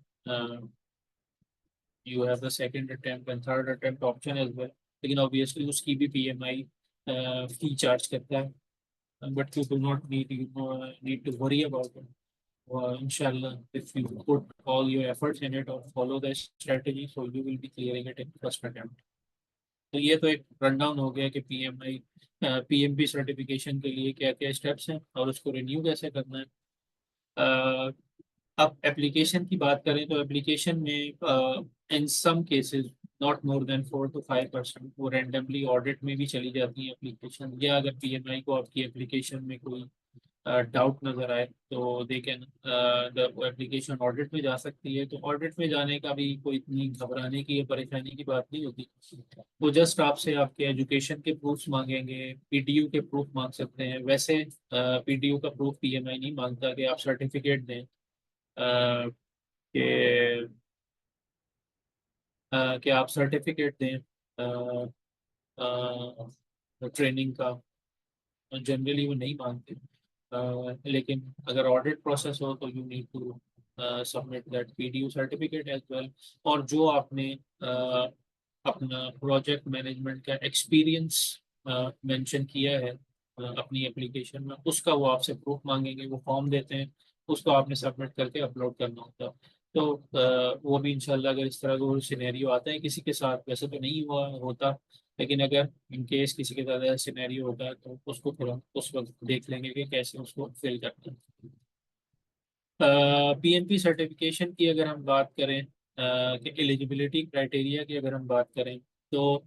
you have the second attempt and third attempt option as well. लेकिन ऑब्वियसली उसकी भी PMI फी चार्ज करता है, but you do not need to worry about it. Inshallah, if you put all your efforts in it or follow the strategy, so you will be clearing it in first attempt. तो ये तो एक run down हो गया कि PMP certification के लिए क्या क्या स्टेप्स हैं और उसको रिन्यू कैसे करना है। अब एप्लीकेशन की बात करें तो एप्लीकेशन में in some cases not more than 4 to 5% वो रैंडमली ऑडिट में भी चली जाती है एप्लीकेशन, या अगर PMI को आपकी एप्लीकेशन में कोई डाउट नज़र आए तो they can the application audit में जा सकती है। तो ऑडिट में जाने का भी कोई इतनी घबराने की या परेशानी की बात नहीं होती। वो जस्ट आपसे आपके एजुकेशन के प्रूफ्स मांगेंगे, PDU के प्रूफ मांग सकते हैं। वैसे PDU का प्रूफ PMI नहीं मांगता कि आप सर्टिफिकेट दें कि आप सर्टिफिकेट दें ट्रेनिंग का, जनरली वो नहीं मांगते। लेकिन अगर ऑडिट प्रोसेस हो तो you need to submit that PDU certificate as well. और जो आपने अपना प्रोजेक्ट मैनेजमेंट का एक्सपीरियंस मेंशन किया है अपनी एप्लीकेशन में, उसका वो आपसे प्रूफ मांगेंगे। वो फॉर्म देते हैं, उसको आपने सबमिट करके अपलोड करना होता है। तो वो भी इंशाल्लाह अगर इस तरह का सिनेरियो आता है किसी के साथ, वैसे तो नहीं हुआ होता, लेकिन अगर इन केस किसी के साथ ऐसा सिनेरियो होता है तो उसको फिर हम उस वक्त देख लेंगे कि कैसे उसको फिल करना है। PMP सर्टिफिकेशन की अगर हम बात करें कि एलिजिबिलिटी क्राइटेरिया की अगर हम बात करें तो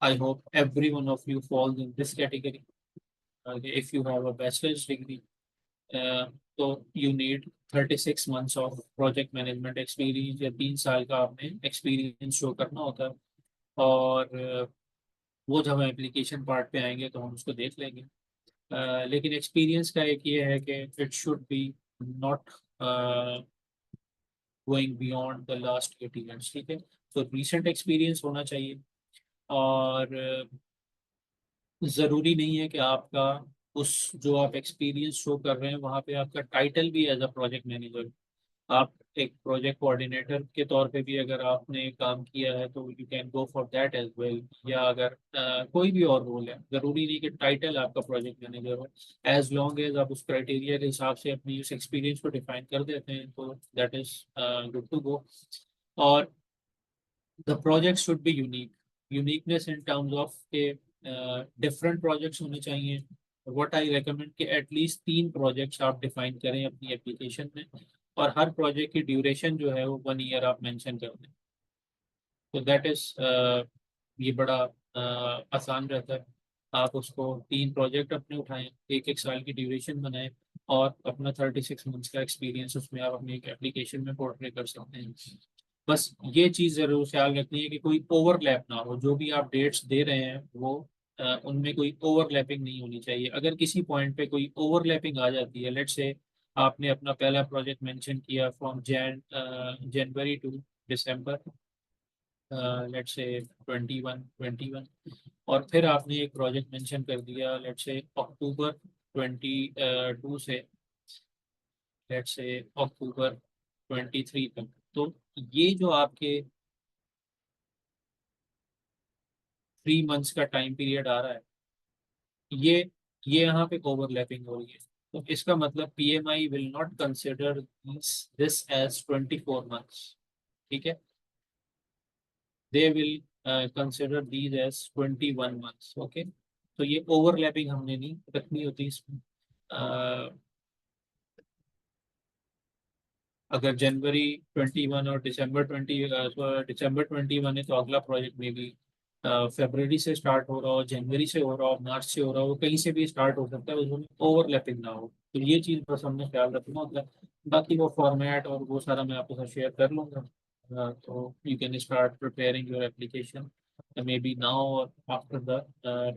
I hope every one of you falls in this category. If you have a bachelor's degree, तो you need 36 months of project management experience, या 3 साल का आपने एक्सपीरियंस शो करना होता है। और वो जब हम एप्लीकेशन पार्ट पे आएंगे तो हम उसको देख लेंगे। लेकिन एक्सपीरियंस का एक ये है कि it should be not going beyond the last 8 years, ठीक है। तो रिसेंट एक्सपीरियंस होना चाहिए, और ज़रूरी नहीं है कि आपका उस जो आप एक्सपीरियंस शो कर रहे हैं वहाँ पे आपका टाइटल भी एज अ प्रोजेक्ट मैनेजर। आप एक प्रोजेक्ट कोऑर्डिनेटर के तौर पे भी अगर आपने काम किया है तो you can go for that as well. या अगर कोई भी और रोल है, ज़रूरी नहीं कि टाइटल आपका प्रोजेक्ट मैनेजर हो। एज लॉन्ग एज आप उस क्राइटेरिया के हिसाब से अपनी उस एक्सपीरियंस को डिफाइन कर देते हैं तो that is good to go. और the project should be uniqueness in terms of के डिफरेंट प्रोजेक्ट्स होने चाहिए। व्हाट आई रिकमेंड कि एटलीस्ट 3 प्रोजेक्ट्स आप डिफाइन करें अपनी एप्लीकेशन में, और हर प्रोजेक्ट की ड्यूरेशन जो है वो 1 ईयर आप मेंशन कर दें। तो दैट इज़ ये बड़ा आसान रहता है। आप उसको 3 प्रोजेक्ट अपने उठाएं, 1-1 साल की ड्यूरेशन बनाएं, और अपना 36 मंथ्स का एक्सपीरियंस उसमें आप अपनी एक एप्लीकेशन में पोर्ट्रे कर सकते हैं। बस ये चीज़ ज़रूर ख्याल रखनी है कि कोई ओवरलैप ना हो। जो भी आप डेट्स दे रहे हैं वो उनमें कोई ओवरलैपिंग नहीं होनी चाहिए। अगर किसी पॉइंट पे कोई ओवरलैपिंग आ जाती है, लेट्स से आपने अपना पहला प्रोजेक्ट मेंशन किया from January to December, let's say 21 और फिर आपने एक प्रोजेक्ट मेंशन कर दिया लेट्स से अक्टूबर 22 से लेट्स से अक्टूबर 23 तक, तो ये जो आपके 3 मंथ्स का टाइम पीरियड आ रहा है, ये यहाँ पे ओवरलैपिंग हो रही है। तो इसका मतलब PMI will not consider this as 24 months, ठीक है, they will consider these as 21 months, okay. तो ये ओवरलैपिंग हमने नहीं रखनी होती इसमें। अगर जनवरी 21 और दिसंबर 21 है तो अगला प्रोजेक्ट में भी फरवरी से स्टार्ट हो रहा हो, जनवरी से हो रहा हो, मार्च से हो रहा हो, कहीं से भी स्टार्ट हो सकता है, उसमें ओवरलैपिंग ना हो। तो ये चीज़ बस हमने ख्याल रखना होता है। बाकी वो फॉर्मेट और वो सारा मैं आपके साथ शेयर कर लूँगा। तो you can start preparing your application maybe now और after the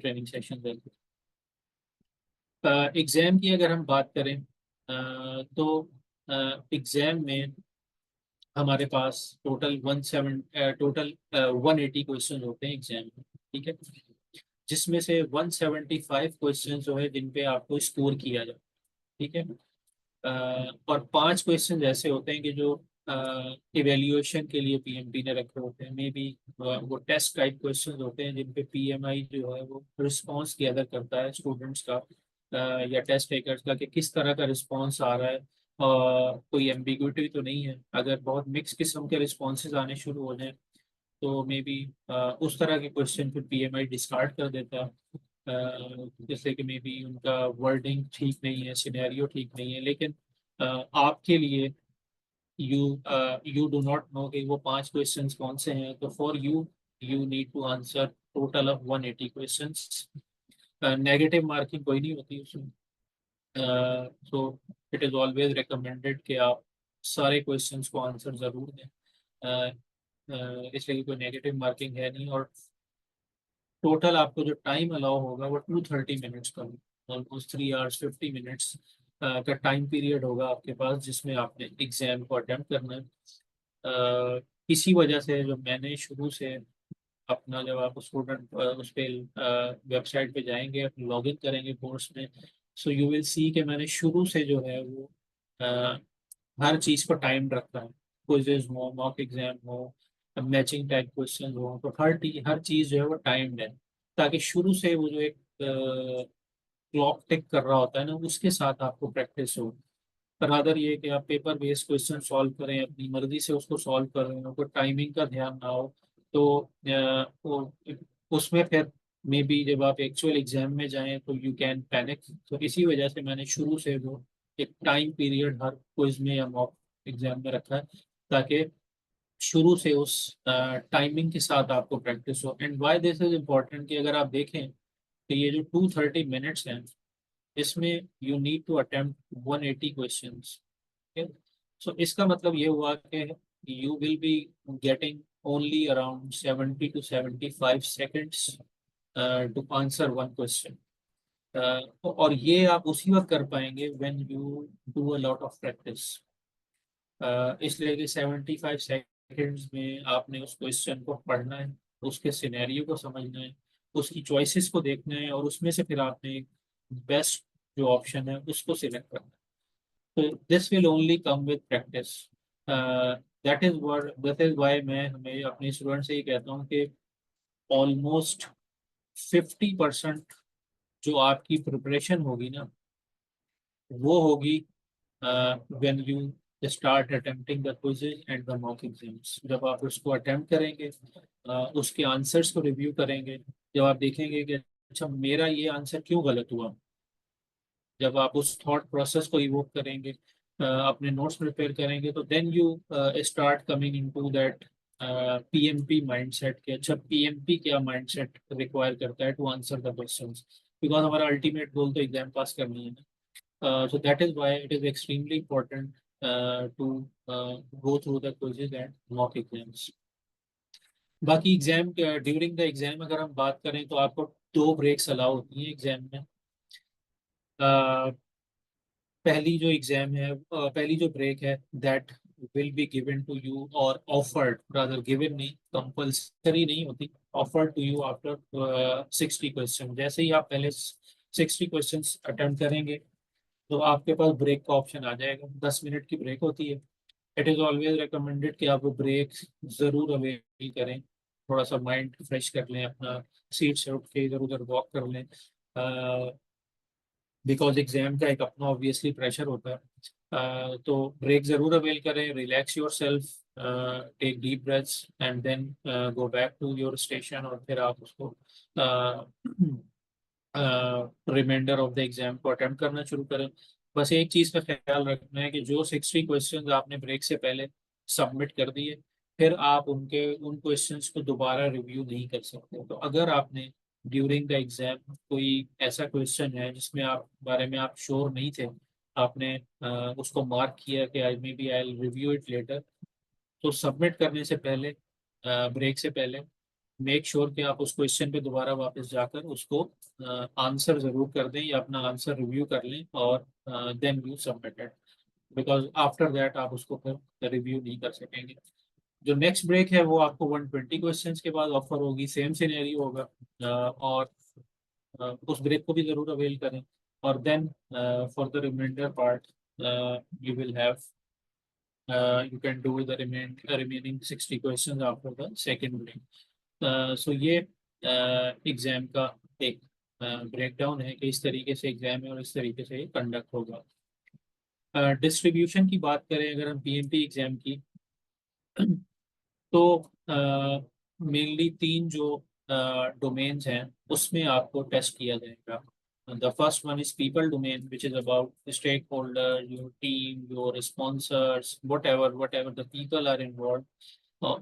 training session. Exam की अगर हम बात करें तो एग्ज़ाम में हमारे पास टोटल 180 क्वेश्चन होते हैं एग्जाम में, ठीक है, जिसमें से 175 क्वेश्चन जो है जिन पे आपको स्कोर किया जाए, ठीक है। और 5 क्वेश्चन ऐसे होते हैं कि जो इवेल्युएशन के लिए PMP ने रखे होते हैं, मे बी वो टेस्ट टाइप क्वेश्चन होते हैं जिन पे PMI जो है वो रिस्पॉन्स गैदर करता है स्टूडेंट्स का या टेस्ट टेकर्स का कि किस तरह का रिस्पॉन्स आ रहा है, कोई एम्बिग्विटी तो नहीं है। अगर बहुत मिक्स किस्म के रिस्पॉन्सेज आने शुरू हो जाए तो मे बी उस तरह के क्वेश्चन फिर PMI डिस्कार्ड कर देता है, जैसे कि मे बी उनका वर्डिंग ठीक नहीं है, सिनेरियो ठीक नहीं है। लेकिन आपके लिए यू डू नॉट नो कि वो 5 क्वेश्चंस कौन से हैं, तो for you you need to answer total of 180 questions. Negative marking कोई नहीं होती उसमें। So it is always recommended कि आप सारे क्वेश्चंस को आंसर ज़रूर दें, इसलिए कोई नेगेटिव मार्किंग है नहीं। और टोटल आपको जो टाइम अलाउ होगा वो 230 मिनट्स का, ऑलमोस्ट 3 hours 50 minutes का टाइम पीरियड होगा आपके पास जिसमें आपने एग्जाम को अटेम्प्ट करना है। इसी वजह से जो मैंने शुरू से अपना, जब आप स्टूडेंट उस पर वेबसाइट पे जाएंगे, लॉग इन करेंगे कोर्स में, सो यू विल सी कि मैंने शुरू से जो है वो हर चीज़ को टाइम रखा है। क्विजेज हो, मॉक एग्जाम हो, मैचिंग टाइप क्वेश्चन हो, तो हर चीज़ जो है वो टाइम्ड है, ताकि शुरू से वो जो एक क्लॉक टिक कर रहा होता है ना, उसके साथ आपको प्रैक्टिस हो। रादर ये कि आप पेपर बेस्ड क्वेश्चन सॉल्व करें, अपनी मर्जी से उसको सॉल्व कर रहे हो, कोई टाइमिंग का ध्यान ना हो, तो उसमें फिर मे बी जब आप एक्चुअल एग्जाम में जाएं तो यू कैन पैनिक। तो इसी वजह से मैंने शुरू से वो एक टाइम पीरियड हर क्विज में या मॉक एग्जाम में रखा है, ताकि शुरू से उस टाइमिंग के साथ आपको प्रैक्टिस हो। And why this is important कि अगर आप देखें तो ये जो 230 मिनट्स हैं, इसमें you need to attempt 180 questions, so इसका मतलब ये हुआ कि you will be getting only around 70 to 75 seconds to answer one question. और ये आप उसी वक्त कर पाएंगे when you do a lot of practice. इसलिए कि 75 सेकंड्स में आपने उस क्वेश्चन को पढ़ना है, उसके सिनेरियो को समझना है, उसकी चॉइसेस को देखना है, और उसमें से फिर आपने बेस्ट जो ऑप्शन है उसको सिलेक्ट करना है। तो this will only come with practice. That is why मैं हमें अपने स्टूडेंट से ये कहता हूँ कि ऑलमोस्ट 50% जो आपकी प्रिपरेशन होगी ना, वो होगी when you start attempting the quizzes and the mock exams. जब आप उसको अटेम्प्ट करेंगे, उसके आंसर्स को रिव्यू करेंगे, जब आप देखेंगे कि अच्छा मेरा ये आंसर क्यों गलत हुआ, जब आप उस थॉट प्रोसेस को इवोक करेंगे, अपने नोट्स प्रिपेयर करेंगे, तो then you start coming into that PMP mindset के अच्छा PMP क्या माइंडसेट रिक्वायर करता है to answer the questions, because हमारा अल्टीमेट गोल तो एग्जाम पास करनी है ना। So that is why it is extremely important to go through the quizzes and mock exams. बाकी एग्जाम ड्यूरिंग द एग्जाम अगर हम बात करें तो आपको 2 ब्रेक्स अलाउ होती हैं एग्जाम में। पहली जो एग्जाम है, पहली जो ब्रेक है, that will be given to you और ऑफर्ड, रादर गिवन नहीं, कंपल्सरी नहीं होती, offered to you after 60 question. जैसे ही आप पहले 60 क्वेश्चन अटेम्प्ट करेंगे तो आपके पास ब्रेक का ऑप्शन आ जाएगा। 10 मिनट की ब्रेक होती है। इट इज़ ऑलवेज रिकमेंडेड कि आप वो ब्रेक ज़रूर अवेल करें, थोड़ा सा माइंड फ्रेश कर लें, अपना सीट से उठ के इधर उधर वॉक कर लें, बिकॉज एग्जाम का एक अपना ऑब्वियसली प्रेशर होता है। तो ब्रेक ज़रूर अवेल करें, relax yourself, take deep breaths and then go back to your station, और फिर आप उसको रिमाइंडर ऑफ द एग्जाम को अटेम्प्ट करना शुरू करें। बस एक चीज़ का ख्याल रखना है कि जो 60 क्वेश्चंस आपने ब्रेक से पहले सबमिट कर दिए, फिर आप उन क्वेश्चंस को दोबारा रिव्यू नहीं कर सकते। तो अगर आपने ड्यूरिंग द एग्जाम कोई ऐसा क्वेश्चन है जिसमें आप बारे में आप श्योर नहीं थे, आपने उसको मार्क किया कि I maybe I review it later, तो सबमिट करने से पहले, ब्रेक से पहले, मेक श्योर कि आप उस क्वेश्चन पे दोबारा वापस जाकर उसको आंसर जरूर कर दें या अपना आंसर रिव्यू कर लें, और then you submit it, because after that आप उसको फिर रिव्यू नहीं कर सकेंगे। जो नेक्स्ट ब्रेक है वो आपको 120 क्वेश्चंस के बाद ऑफर होगी, सेम सिनेरियो होगा, और उस ब्रेक को भी जरूर अवेल करें। और then for the reminder part you will have you can do the remaining 60 questions after the second break. So ये एग्जाम का एक ब्रेकडाउन है कि इस तरीके से एग्जाम है और इस तरीके से ये कंडक्ट होगा। डिस्ट्रीब्यूशन की बात करें अगर हम पीएमपी एग्जाम की, तो मेनली 3 जो डोमेन्स हैं उसमें आपको टेस्ट किया जाएगा। The first one is people domain, which is about the stakeholder, your team, your sponsors, whatever the people are involved,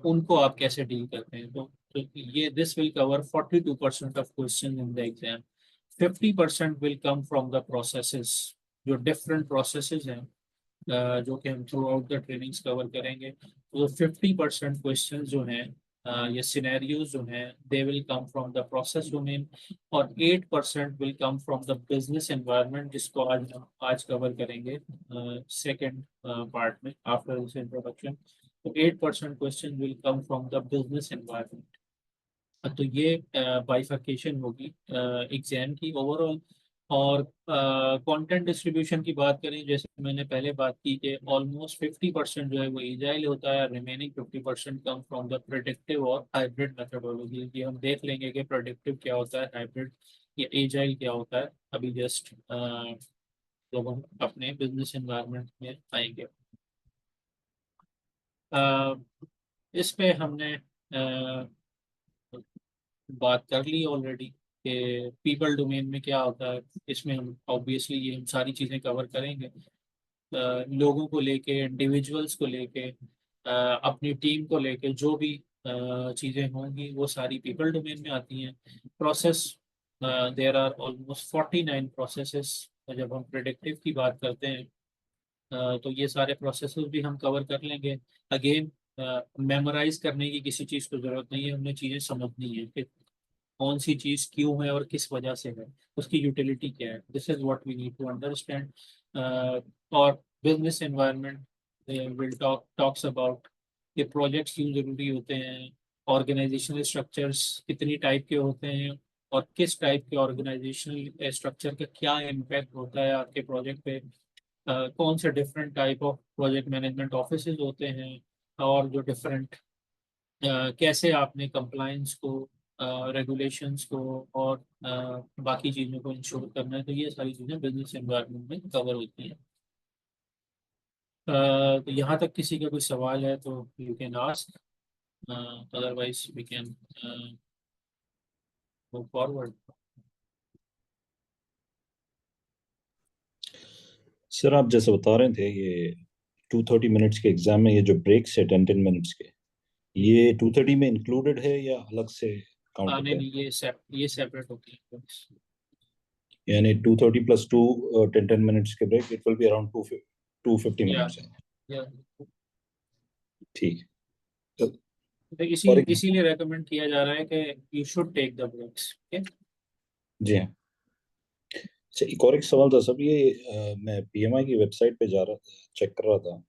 उनको आप कैसे डील करते हैं। तो ये this will cover 42% of questions in the exam. 50% will come from the processes, जो different processes हैं जो कि हम through out the trainings cover करेंगे। तो 50% क्वेश्चन जो हैं ये सिनेरियोज जो हैं they will come from the process domain, और 8% will come from the business environment, जिसको आज कवर करेंगे सेकेंड पार्ट में आफ्टर दिस इंट्रोडक्शन। तो 8% question will come from the business environment. तो ये बाइफर्केशन होगी एग्जाम की ओवरऑल। और कंटेंट डिस्ट्रीब्यूशन की बात करें, जैसे मैंने पहले बात की कि ऑलमोस्ट 50% जो है वो एजाइल होता है, remaining 50% come from the predictive और हाइब्रिड मेथोडोलॉजी। ये हम देख लेंगे कि प्रेडिक्टिव क्या होता है, हाइब्रिड या एजाइल क्या होता है, अभी जस्ट जब हम अपने बिजनेस एनवायरनमेंट में आएंगे। इस पे हमने बात कर ली ऑलरेडी कि पीपल डोमेन में क्या होता है। इसमें हम ऑब्वियसली ये हम सारी चीज़ें कवर करेंगे, लोगों को लेके, इंडिविजुअल्स को लेके, अपनी टीम को लेके, जो भी चीज़ें होंगी वो सारी पीपल डोमेन में आती हैं। Process, there are almost 49 processes. जब हम प्रेडिक्टिव की बात करते हैं तो ये सारे प्रोसेसेस भी हम कवर कर लेंगे। अगेन मेमोराइज करने की किसी चीज़ को ज़रूरत नहीं है, हमने चीज़ें समझनी है कि कौन सी चीज़ क्यों है और किस वजह से है, उसकी यूटिलिटी क्या है। This is what we need to understand. और business environment will talks about कि प्रोजेक्ट्स क्यों ज़रूरी होते हैं, ऑर्गेनाइजेशनल स्ट्रक्चर्स कितनी टाइप के होते हैं, और किस टाइप के ऑर्गेनाइजेशनल स्ट्रक्चर का क्या इम्पैक्ट होता है आपके प्रोजेक्ट पे, कौन से different type of project management offices होते हैं, और जो डिफरेंट कैसे आपने कंप्लायंस को, रेगुलेशंस को और बाकी चीज़ों को इंश्योर करना है। तो ये सारी चीज़ें बिजनेस एनवायरनमेंट में कवर होती हैं। तो यहाँ तक किसी का कोई सवाल है तो you can ask, otherwise we can move forward. Sir आप जैसे बता रहे थे ये 230 मिनट्स के एग्जाम में ये जो ब्रेक्स है 10 मिनट्स के, ये 230 में इंक्लूडेड है या अलग से काउंट होता है? नहीं, ये सेपरेट होती है। यानी 230 प्लस 2 10 मिनट्स के break, it will be around 250 minutes है। ठीक। तो इसीलिए रेकमेंड किया जा रहा है कि you should take the breaks. जी हाँ। अच्छा, एक और एक सवाल था सब, ये मैं पीएमआई की वेबसाइट पे चेक कर रहा था,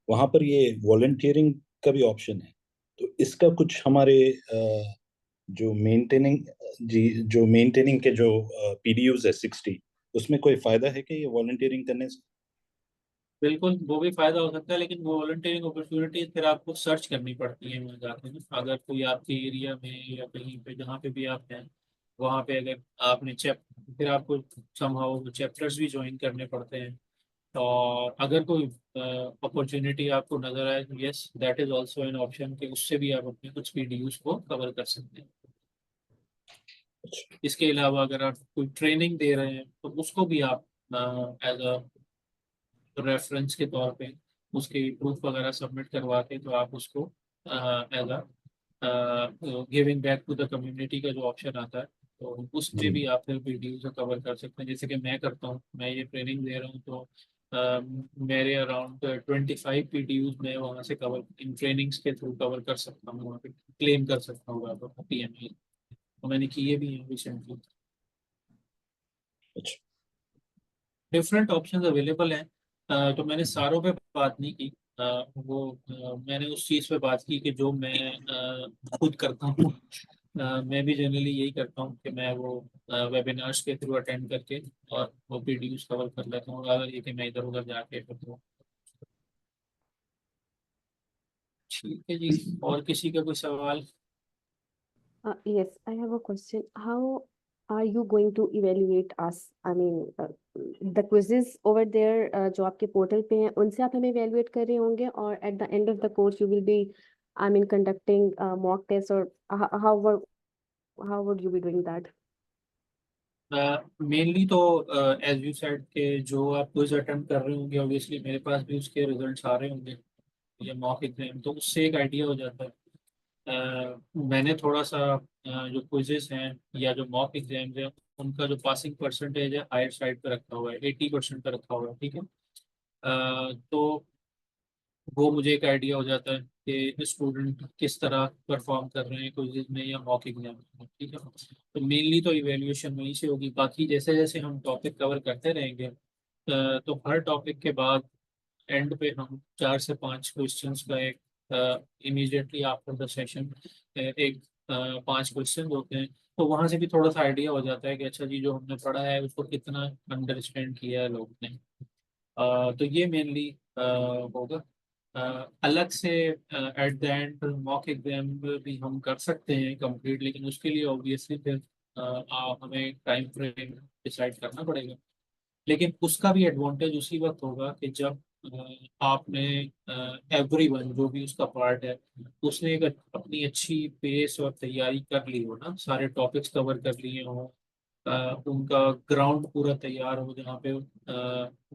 वहां पर ये वॉलंटियरिंग का भी ऑप्शन है। तो इसका कुछ हमारे जो मेंटेनिंग के जो पीडीयूज है 60, उसमें कोई फायदा है कि ये वॉलंटियरिंग करने से? बिल्कुल, वो भी फायदा हो सकता है, लेकिन वो वॉलंटियरिंग अपॉर्चुनिटीज फिर आपको सर्च करनी पड़ती है वहाँ जाके ना। अगर कोई आपके एरिया में या कहीं पे जहाँ पे भी आप हैं वहाँ पे अगर आपने फिर आपको समहाउ चैप्टर्स भी ज्वाइन करने पड़ते हैं। और अगर कोई अपॉर्चुनिटी आपको नजर आए तो yes that is also an option कि उससे भी आप अपने कुछ वीडियोस को कवर कर सकते हैं। इसके अलावा अगर आप कोई ट्रेनिंग दे रहे हैं तो उसको भी आप एज अ रेफरेंस के तौर पे उसके प्रूफ वगैरह सबमिट करवा के तो आप उसको as a giving back to the community का जो ऑप्शन आता है तो उसमें जी भी आप फिर वीडियो से कवर कर सकते हैं। जैसे कि मैं करता हूँ, मैं ये ट्रेनिंग दे रहा हूँ तो मेरे अराउंड 25 वीडियोज मैं वहाँ से कवर इन ट्रेनिंग्स के थ्रू कवर कर सकता हूँ, वहाँ पे क्लेम कर सकता हूँ PMI। तो मैंने किए भी हैं रिसेंटली। अच्छा डिफरेंट ऑप्शंस अवेलेबल हैं। तो मैंने सारों पे बात नहीं की। मैंने उस चीज़ पे बात की कि जो मैं खुद करता हूँ। मैं भी जनरली यही करता हूँ कि मैं वो वेबिनार्स के थ्रू अटेंड करके और वो वीडियोस कवर कर लेता हूँ, अगर ये कि मैं इधर उधर जाके फिर तो। ठीक है जी, और किसी का कोई सवाल? Yes, I have a question. How are you going to evaluate us? I mean, the quizzes over there, जो आपके पोर्टल पे हैं, उनसे आप हमें evaluate कर रहे होंगे, और at the end of the course you will be, I mean, conducting mock tests, or how would you be doing that? Mainly तो एज यू सेड के जो आप क्विज अटेम्प्ट कर रहे होंगे ऑब्वियसली मेरे पास भी उसके रिजल्ट्स आ रहे होंगे या मॉक एग्जाम, तो उससे एक आइडिया हो जाता है। मैंने थोड़ा सा जो क्विजेस हैं या जो मॉक एग्जाम्स हैं उनका जो पासिंग परसेंटेज है हायर साइड पे रखा हुआ है, 80% पे रखा हुआ है। ठीक है, तो वो मुझे एक आइडिया हो जाता है कि स्टूडेंट किस तरह परफॉर्म कर रहे हैं क्विज़ में या मॉक एग्जाम में। ठीक है, तो मेनली तो इवेल्युएशन वहीं से होगी। बाकी जैसे जैसे हम टॉपिक कवर करते रहेंगे तो हर टॉपिक के बाद एंड पे हम 4 से 5 क्वेश्चंस का एक इमीडिएटली आफ्टर द सेशन एक 5 क्वेश्चन होते हैं, तो वहां से भी थोड़ा सा आइडिया हो जाता है कि अच्छा जी जो हमने पढ़ा है उसको कितना अंडरस्टैंड किया है लोग ने। तो ये मेनली होगा। अलग से at the end mock exam भी हम कर सकते हैं कंप्लीट, लेकिन उसके लिए ऑब्वियसली फिर हमें टाइम फ्रेम डिसाइड करना पड़ेगा। लेकिन उसका भी एडवांटेज उसी वक्त होगा कि जब आपने एवरीवन जो भी उसका पार्ट है उसने एक अपनी अच्छी पेस और तैयारी कर ली हो ना, सारे टॉपिक्स कवर कर लिए हो, उनका ग्राउंड पूरा तैयार हो जहाँ पे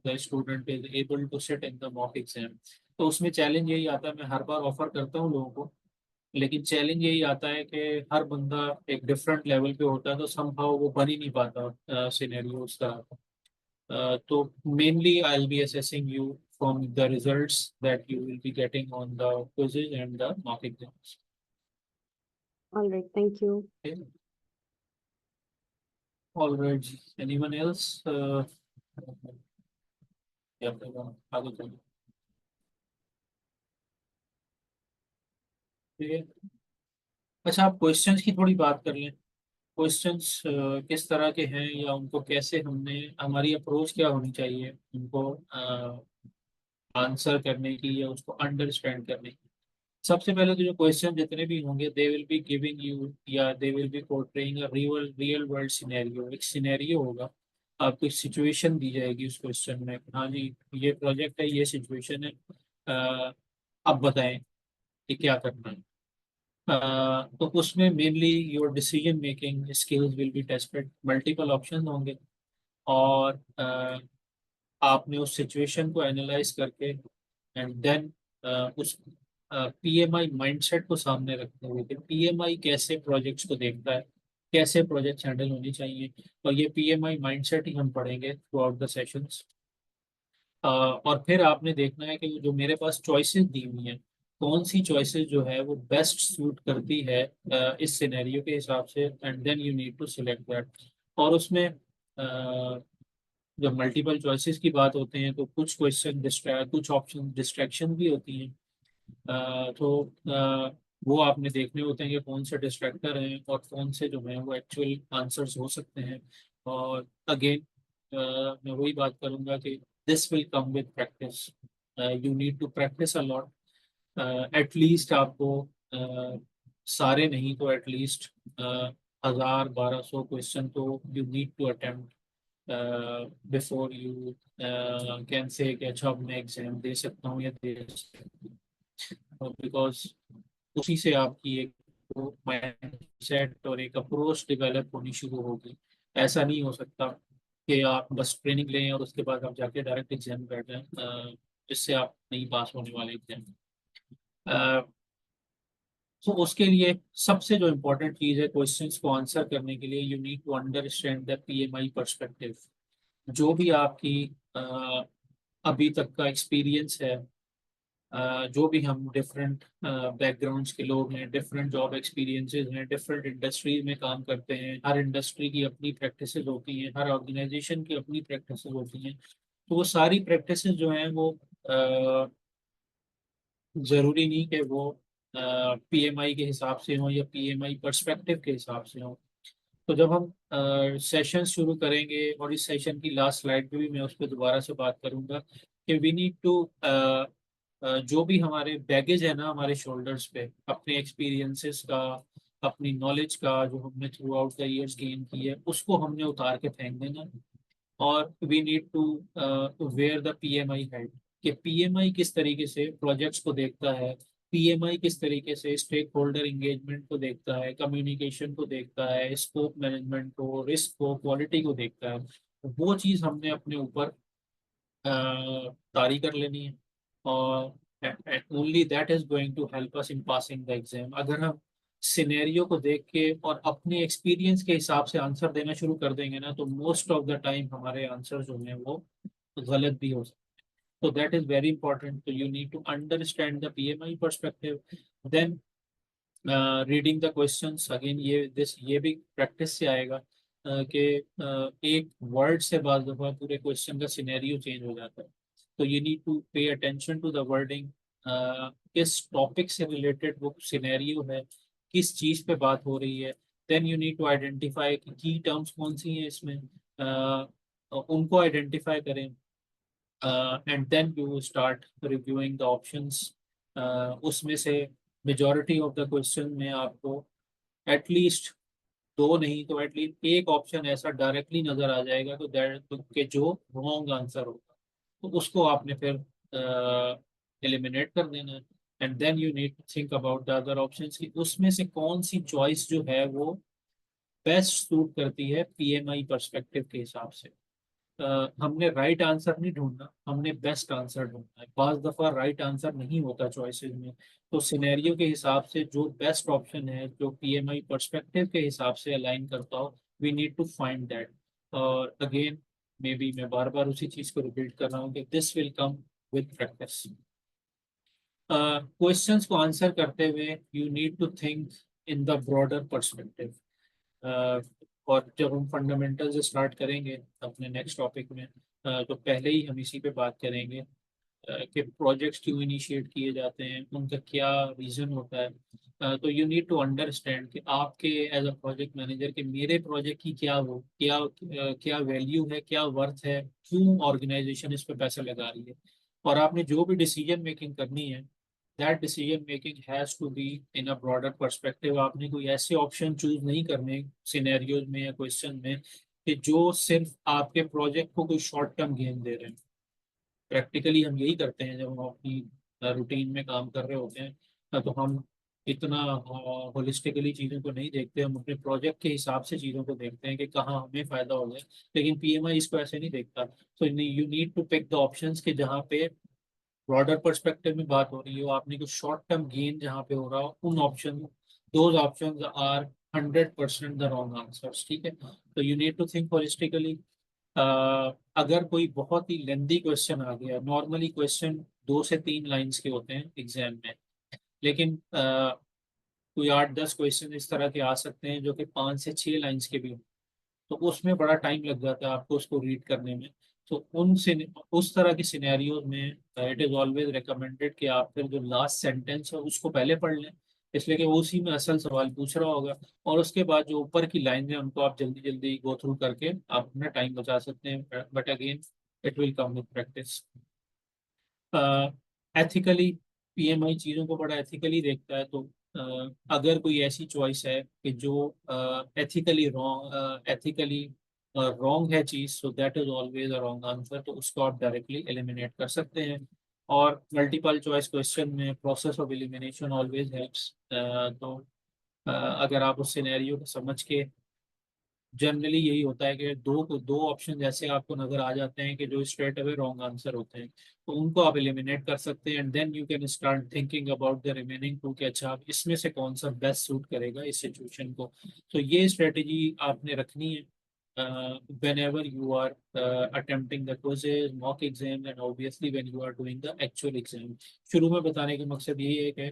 the student is able to sit in the mock exam. तो उसमें चैलेंज यही आता है, मैं हर बार ऑफर करता हूँ लोगों को, लेकिन चैलेंज यही आता है कि हर बंदा एक डिफरेंट लेवल पे होता है तो समहाउ वो बन ही नहीं पाता सिनेरियो उस तरह का। So mainly I'll be assessing you from the results that you will be getting on the quizzes and the mock exams. All right, thank you. Okay. All right. Anyone else? Yeah, आगे चलिए। ठीक है। अच्छा, आप questions की थोड़ी बात कर लें। क्वेश्चंस किस तरह के हैं या उनको कैसे हमने हमारी अप्रोच क्या होनी चाहिए उनको आंसर करने की या उसको अंडरस्टैंड करने की। सबसे पहले तो जो क्वेश्चन जितने भी होंगे they will be giving you या they will be portraying a real world scenario. एक सिनेरियो होगा, आपको एक सिचुएशन दी जाएगी उस क्वेश्चन में, हाँ जी ये प्रोजेक्ट है, ये सिचुएशन है, अब बताएं कि क्या करना है। तो उसमें mainly your decision making skills will be tested. Multiple option होंगे और आपने उस सिचुएशन को एनालाइज करके एंड देन उस PMI माइंडसेट को सामने रखते हुए कि PMI कैसे प्रोजेक्ट्स को देखता है, कैसे प्रोजेक्ट्स हैंडल होनी चाहिए, और ये PMI माइंडसेट ही हम पढ़ेंगे थ्रू आउट द सेशंस। और फिर आपने देखना है कि जो मेरे पास चॉइसेस दी हुई हैं कौन सी चॉइसेस जो है वो बेस्ट सूट करती है इस सिनेरियो के हिसाब से, and then you need to select that. और उसमें जब मल्टीपल चॉइसेस की बात होते हैं तो कुछ ऑप्शन डिस्ट्रैक्शन भी होती हैं। तो वो आपने देखने होते हैं कि कौन से डिस्ट्रैक्टर हैं और कौन से जो हैं वो एक्चुअल आंसर्स हो सकते हैं। और अगेन मैं वही बात करूंगा कि this will come with practice. You need to practice a lot. At least आपको सारे नहीं तो एटलीस्ट 1000-1200 क्वेश्चन तो you need to attempt before you can say कि अच्छा अब मैं एग्जाम दे सकता हूँ या दे सकता हूँ, बिकॉज उसी से आपकी एक माइंडसेट और एक अप्रोच डेवलप होनी शुरू होगी। ऐसा नहीं हो सकता कि आप बस ट्रेनिंग लें और उसके बाद आप जाके डायरेक्ट एग्जाम बैठ जाएं, जिससे आप नहीं पास होने वाले एग्जाम। तो उसके लिए सबसे जो इम्पोर्टेंट चीज़ है क्वेश्चंस को आंसर करने के लिए, you need to understand the PMI perspective. जो भी आपकी अभी तक का एक्सपीरियंस है, जो भी हम डिफरेंट बैकग्राउंड्स के लोग हैं, डिफरेंट जॉब एक्सपीरियंसेस हैं, डिफरेंट इंडस्ट्रीज में काम करते हैं, हर इंडस्ट्री की अपनी प्रैक्टिसेस होती हैं, हर ऑर्गेनाइजेशन की अपनी प्रैक्टिसेस होती हैं। तो वो सारी प्रैक्टिसेस जो हैं वो ज़रूरी नहीं कि वो पीएमआई के हिसाब से हो या पीएमआई पर्सपेक्टिव के हिसाब से हो। तो जब हम सेशन शुरू करेंगे, और इस सेशन की लास्ट स्लाइड पे भी मैं उस पर दोबारा से बात करूंगा कि वी नीड टू जो भी हमारे बैगेज है ना हमारे शोल्डर्स पे, अपने एक्सपीरियंसेस का, अपनी नॉलेज का जो हमने throughout the years gain की है, उसको हमने उतार के फेंक देना। और we need to wear the PMI head, कि पीएमआई किस तरीके से प्रोजेक्ट्स को देखता है, पीएमआई किस तरीके से स्टेक होल्डर एंगेजमेंट को देखता है, कम्युनिकेशन को देखता है, स्कोप मैनेजमेंट को, रिस्क को, क्वालिटी को देखता है। वो चीज़ हमने अपने ऊपर तारी कर लेनी है, और only that is going to help us in passing the exam. अगर हम सिनेरियो को देख के और अपने एक्सपीरियंस के हिसाब से आंसर देना शुरू कर देंगे ना, तो मोस्ट ऑफ द टाइम हमारे आंसर जो हैं वो गलत भी हो सकते हैं। तो दैट इज वेरी इंपॉर्टेंट। तो you need to understand the PMI perspective, then reading the questions again. ये भी प्रैक्टिस से आएगा कि एक वर्ड से बात दफा पूरे क्वेश्चन का सिनेरियो चेंज हो जाता है। तो you need to pay attention to the wording, किस टॉपिक से रिलेटेड वो सिनेरियो है, किस चीज़ पे बात हो रही है। Then you need to identify कि की टर्म्स कौन सी हैं इसमें, उनको आइडेंटिफाई करें, and then you start reviewing the options. उसमें से मेजॉरिटी ऑफ द क्वेश्चन में आपको एटलीस्ट दो नहीं तो एटलीस्ट एक ऑप्शन ऐसा डायरेक्टली नजर आ जाएगा तो दैट के जो रॉन्ग आंसर होगा, तो उसको आपने फिर एलिमिनेट कर देना है। And then you need to think about the other options की उसमें से कौन सी चॉइस जो है वो बेस्ट सूट करती है पीएमआई पर्सपेक्टिव के हिसाब से। हमने राइट आंसर नहीं ढूंढना, हमने बेस्ट आंसर ढूंढना है। बाज दफा राइट आंसर नहीं होता चॉइसेस में, तो सिनेरियो के हिसाब से जो बेस्ट ऑप्शन है, जो पीएमआई पर्सपेक्टिव के हिसाब से अलाइन करता हो, we need to find that. और अगेन मे बी मैं बार बार उसी चीज को रिपीट कर रहा हूँ कि this will come with practice. Questions को आंसर करते हुए you need to think in the broader perspective. और जब हम फंडामेंटल से स्टार्ट करेंगे अपने नेक्स्ट टॉपिक में, तो पहले ही हम इसी पे बात करेंगे कि प्रोजेक्ट्स क्यों इनिशिएट किए जाते हैं, उनका क्या रीज़न होता है। तो यू नीड टू अंडरस्टैंड कि आपके एज अ प्रोजेक्ट मैनेजर कि मेरे प्रोजेक्ट की क्या वैल्यू है, क्या वर्थ है, क्यों ऑर्गेनाइजेशन इस पे पैसा लगा रही है। और आपने जो भी डिसीजन मेकिंग करनी है, that decision making has to be in a broader perspective. आपने कोई ऐसे ऑप्शन चूज नहीं करने सिनेरियोज में या क्वेश्चन में कि जो सिर्फ आपके प्रोजेक्ट को कोई शॉर्ट टर्म गेन दे रहे हैं। प्रैक्टिकली हम यही करते हैं जब हम अपनी रूटीन में काम कर रहे होते हैं, तो हम इतना होलिस्टिकली चीज़ों को नहीं देखते, हम अपने प्रोजेक्ट के हिसाब से चीज़ों को देखते हैं कि कहाँ हमें फ़ायदा हो जाए। लेकिन पीएमआई इसको ऐसे नहीं देखता। तो you need to pick the options के जहाँ पे ब्रॉडर पर्सपेक्टिव में बात हो रही हो, आपने कुछ शॉर्ट टर्म गेन जहाँ पे हो रहा हो, उन option those options are 100% the wrong answers. ठीक है, तो you need to think holistically. अगर कोई बहुत ही लेंदी क्वेश्चन आ गया, नॉर्मली क्वेश्चन 2 से 3 लाइंस के होते हैं एग्जाम में, लेकिन कोई 8-10 क्वेश्चन इस तरह के आ सकते हैं जो कि 5 से 6 लाइंस के भी हों, तो उसमें बड़ा टाइम लग जाता है आपको उसको रीड करने में। तो उस तरह के सिनेरियोज में इट इज़ ऑलवेज रिकमेंडेड कि आप फिर जो लास्ट सेंटेंस है उसको पहले पढ़ लें, इसलिए कि वो उसी में असल सवाल पूछ रहा होगा। और उसके बाद जो ऊपर की लाइन है उनको आप जल्दी जल्दी गो थ्रू करके आप अपना टाइम बचा सकते हैं। But again it will come with practice. Ethically PMI चीज़ों को बड़ा एथिकली देखता है, तो अगर कोई ऐसी चॉइस है कि जो एथिकली रॉन्ग है चीज़, so that is always a wrong answer, तो उसको आप डायरेक्टली एलिमिनेट कर सकते हैं। और मल्टीपल चॉइस क्वेश्चन में process of elimination always helps. तो अगर आप उस सिनेरियो को समझ के, जनरली यही होता है कि दो ऑप्शन जैसे आपको नजर आ जाते हैं कि जो स्ट्रेट अवे रॉन्ग आंसर होते हैं, तो उनको आप एलिमिनेट कर सकते हैं and then you can start thinking about the remaining two कि अच्छा आप इसमें से कौन सा बेस्ट सूट करेगा इस सिचुएशन को। तो ये स्ट्रेटेजी आपने रखनी है whenever you are attempting the quizzes, mock exams and obviously when you are doing the actual exam। शुरू में बताने का मकसद यही है कि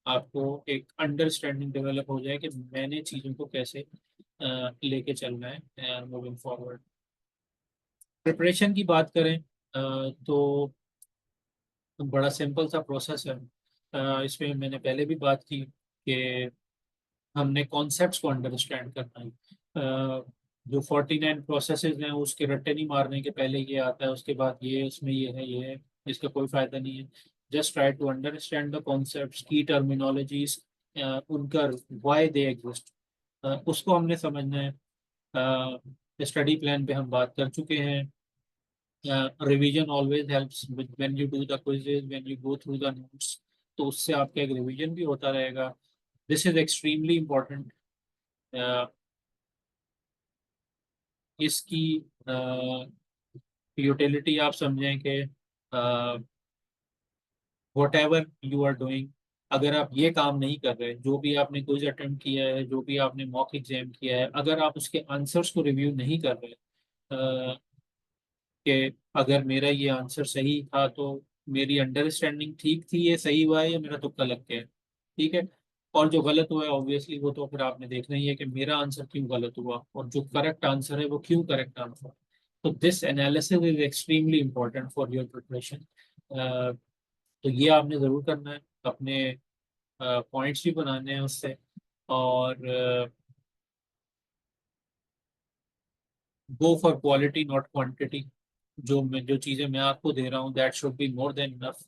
आपको एक अंडरस्टैंडिंग डेवलप हो जाए कि मैंने चीज़ों को कैसे लेके चलना है मूविंग फॉरवर्ड। प्रिपरेशन की बात करें तो बड़ा सिंपल सा प्रोसेस है। इसमें मैंने पहले भी बात की कि हमने कॉन्सेप्ट्स को अंडरस्टैंड करना है। जो 49 प्रोसेसेस हैं उसके रट्टे नहीं मारने के पहले ये आता है, उसके बाद ये, उसमें ये है, ये है, इसका कोई फायदा नहीं है। Just try to understand the concepts, key terminologies, उनका व्हाई दे एग्जिस्ट, उसको हमने समझना है। स्टडी प्लान पे हम बात कर चुके हैं। Revision always helps when you do the quizzes, when you go through the notes, तो उससे आपका एक रिवीजन भी होता रहेगा। This is extremely important. इसकी यूटिलिटी आप समझें कि whatever you are doing, अगर आप ये काम नहीं कर रहे, जो भी आपने क्विज अटेम्प्ट किया है, जो भी आपने मॉक एग्जाम किया है, अगर आप उसके आंसर्स को रिव्यू नहीं कर रहे कि अगर मेरा ये आंसर सही था तो मेरी अंडरस्टैंडिंग ठीक थी, ये सही हुआ है या मेरा तुक्का लग गया है, ठीक है, और जो गलत हुआ है ऑब्वियसली वो तो फिर आपने देखना ही है कि मेरा आंसर क्यों गलत हुआ और जो करेक्ट आंसर है वो क्यों करेक्ट आंसर। तो this analysis is extremely important for your preparation. तो ये आपने ज़रूर करना है, अपने पॉइंट्स भी बनाने हैं उससे, और go for quality not quantity. जो चीज़ें मैं आपको दे रहा हूँ that should be more than enough.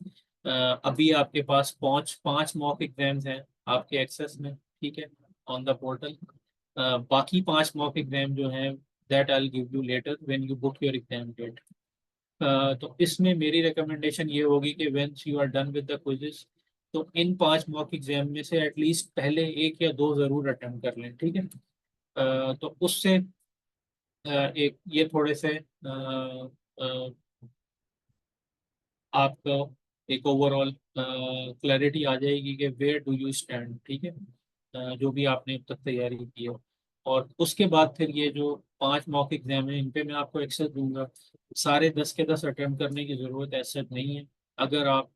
अभी आपके पास पांच मॉक एग्जाम्स हैं आपके एक्सेस में, ठीक है, ऑन द पोर्टल। बाकी 5 मॉक एग्जाम जो हैं that I will give you later when you book your exam date. तो इसमें मेरी रिकमेंडेशन ये होगी कि once you are done with the quizzes, तो इन 5 मॉक एग्जाम में से एटलीस्ट पहले 1 या 2 ज़रूर अटेम्प्ट कर लें, ठीक है। तो उससे एक ये थोड़े से आपको एक ओवरऑल क्लैरिटी आ जाएगी कि वेयर डू यू स्टैंड, ठीक है, जो भी आपने अब तक तैयारी की है। और उसके बाद फिर ये जो 5 मॉक एग्जाम है इन पे मैं आपको एक्सेस दूंगा। सारे 10 के 10 अटेम्प्ट करने की ज़रूरत ऐसा नहीं है। अगर आप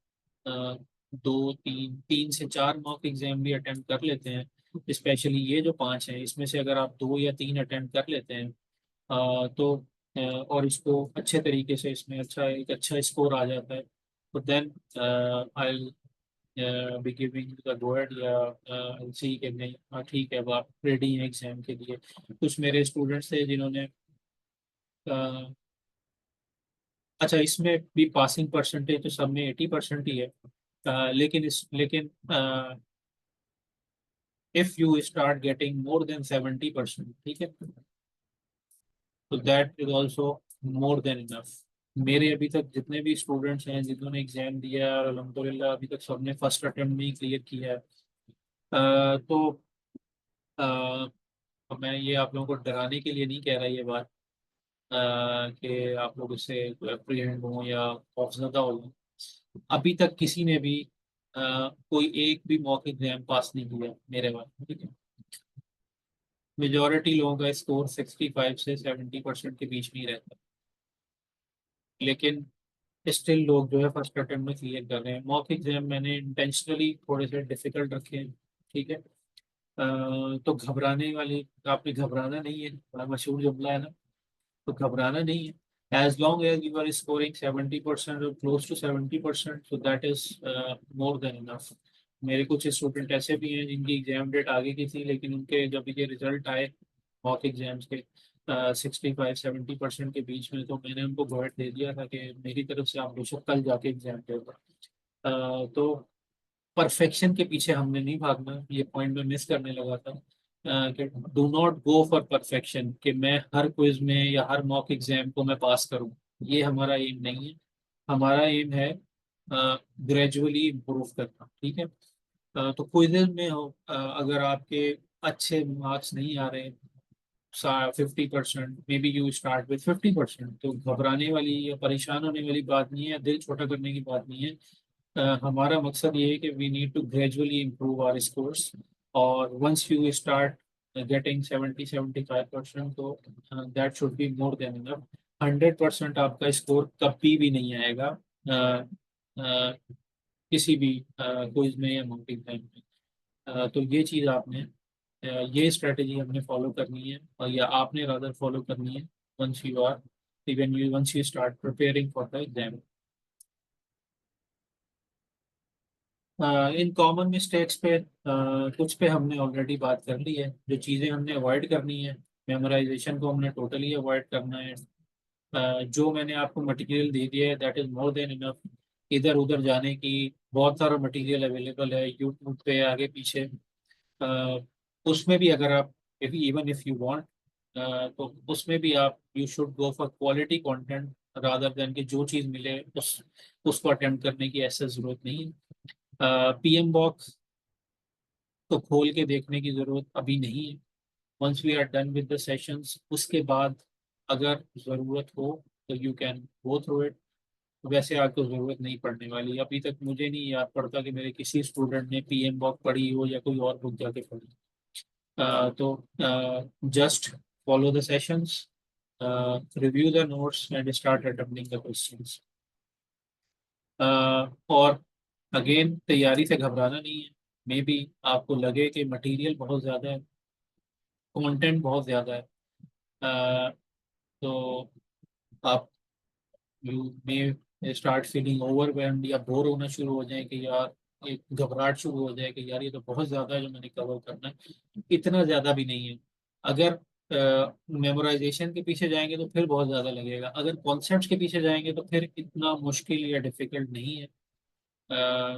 3 से 4 मॉक एग्जाम भी अटेम्प्ट कर लेते हैं, स्पेशली ये जो 5 हैं इसमें से अगर आप 2 या 3 अटेम्प्ट कर लेते हैं तो और इसको अच्छे तरीके से, इसमें एक अच्छा स्कोर आ जाता है, तो then I be giving the word या सी के नहीं, हाँ ठीक है, अब आप रेडी हैं एग्जाम के लिए। कुछ मेरे स्टूडेंट्स थे जिन्होंने अच्छा, इसमें भी पासिंग परसेंटेज तो सब में 80% ही है, लेकिन if you start getting more than 70%, ठीक है, तो that is also more than enough. मेरे अभी तक जितने भी स्टूडेंट्स हैं जिन्होंने एग्जाम दिया है, और अल्हम्दुलिल्लाह अभी तक सबने फर्स्ट अटेम्प्ट में ही क्लियर किया है। तो मैं ये आप लोगों को डराने के लिए नहीं कह रहा ये बात कि आप लोग इससे अप्रीहेंड हो या खौफजदा हो। अभी तक किसी ने भी कोई एक भी मॉक एग्जाम पास नहीं किया मेरे पास, ठीक है। मेजोरिटी लोगों का स्कोर 65 से 70% के बीच में ही रहता है, लेकिन स्टिल लोग जो है फर्स्ट अटेम्प्ट में क्लियर कर रहे हैं। मॉक एग्जाम मैंने इंटेंशनली थोड़े से डिफिकल्ट रखे हैं, ठीक है। तो घबराने वाली, आपने घबराना नहीं है, बड़ा मशहूर जुमला है ना, तो घबराना नहीं है। As long as you are scoring 70% और close to 70%, so that is more than enough. मेरे कुछ स्टूडेंट ऐसे भी हैं जिनकी एग्जाम डेट आगे की थी, लेकिन उनके जब ये रिजल्ट आए मॉक एग्जाम्स के 65-70% के बीच में, तो मैंने उनको गाइड दे दिया था कि मेरी तरफ से आप बेशक कल जाके एग्जाम देगा। तो परफेक्शन के पीछे हमने नहीं भागना, ये पॉइंट में मिस करने लगा था कि do not go for perfection, कि मैं हर क्विज में या हर मॉक एग्जाम को मैं पास करूं, ये हमारा एम नहीं है। हमारा एम है ग्रेजुअली इम्प्रूव करना, ठीक है। तो क्विज़ में हो, अगर आपके अच्छे मार्क्स नहीं आ रहे 50%, may be you start with 50%, तो घबराने वाली या परेशान होने वाली बात नहीं है, दिल छोटा करने की बात नहीं है। हमारा मकसद ये है कि we need to gradually improve our scores, और वंस यू स्टार्ट गेटिंग 70-75%, तो that should be more than enough. 100% आपका स्कोर कभी भी नहीं आएगा किसी भी क्विज में या मॉक एग्जाम में। तो ये चीज़ आपने ये स्ट्रेटेजी हमने फॉलो करनी है, और या आपने रादर फॉलो करनी है once you are once you start preparing for the exam. इन कॉमन मिस्टेक्स पे कुछ पे हमने ऑलरेडी बात कर ली है। जो चीज़ें हमने अवॉइड करनी है, मेमोराइजेशन को हमने टोटली अवॉइड करना है। जो मैंने आपको मटेरियल दे दिया है that is more than enough. इधर उधर जाने की बहुत सारा मटेरियल अवेलेबल है यूट्यूब पे आगे पीछे। उसमें भी अगर आप इवन इफ यू वांट, तो उसमें भी आप you should go for quality content rather than कि जो चीज़ मिले उसको अटेम्प्ट करने की ऐसा ज़रूरत नहीं है। पीएम बॉक्स तो खोल के देखने की ज़रूरत अभी नहीं है। Once we are done with the sessions, उसके बाद अगर ज़रूरत हो तो you can go through it. वैसे आपको ज़रूरत नहीं पड़ने वाली। अभी तक मुझे नहीं याद पड़ता कि मेरे किसी स्टूडेंट ने पीएम बॉक्स पढ़ी हो या कोई और बुक जाके पढ़ी। तो just follow the sessions, review the notes and start attempting the questions. और अगेन तैयारी से घबराना नहीं है। मे बी आपको लगे कि मटेरियल बहुत ज़्यादा है, कंटेंट बहुत ज़्यादा है, तो आप you may start feeling overwhelmed या बोर होना शुरू हो जाए कि यार, एक घबराहट शुरू हो जाए कि यार ये तो बहुत ज़्यादा है जो मैंने कवर करना है। इतना ज़्यादा भी नहीं है। अगर मेमोराइजेशन के पीछे जाएंगे तो फिर बहुत ज़्यादा लगेगा, अगर कॉन्सेप्ट्स के पीछे जाएंगे तो फिर इतना मुश्किल या डिफिकल्ट नहीं है।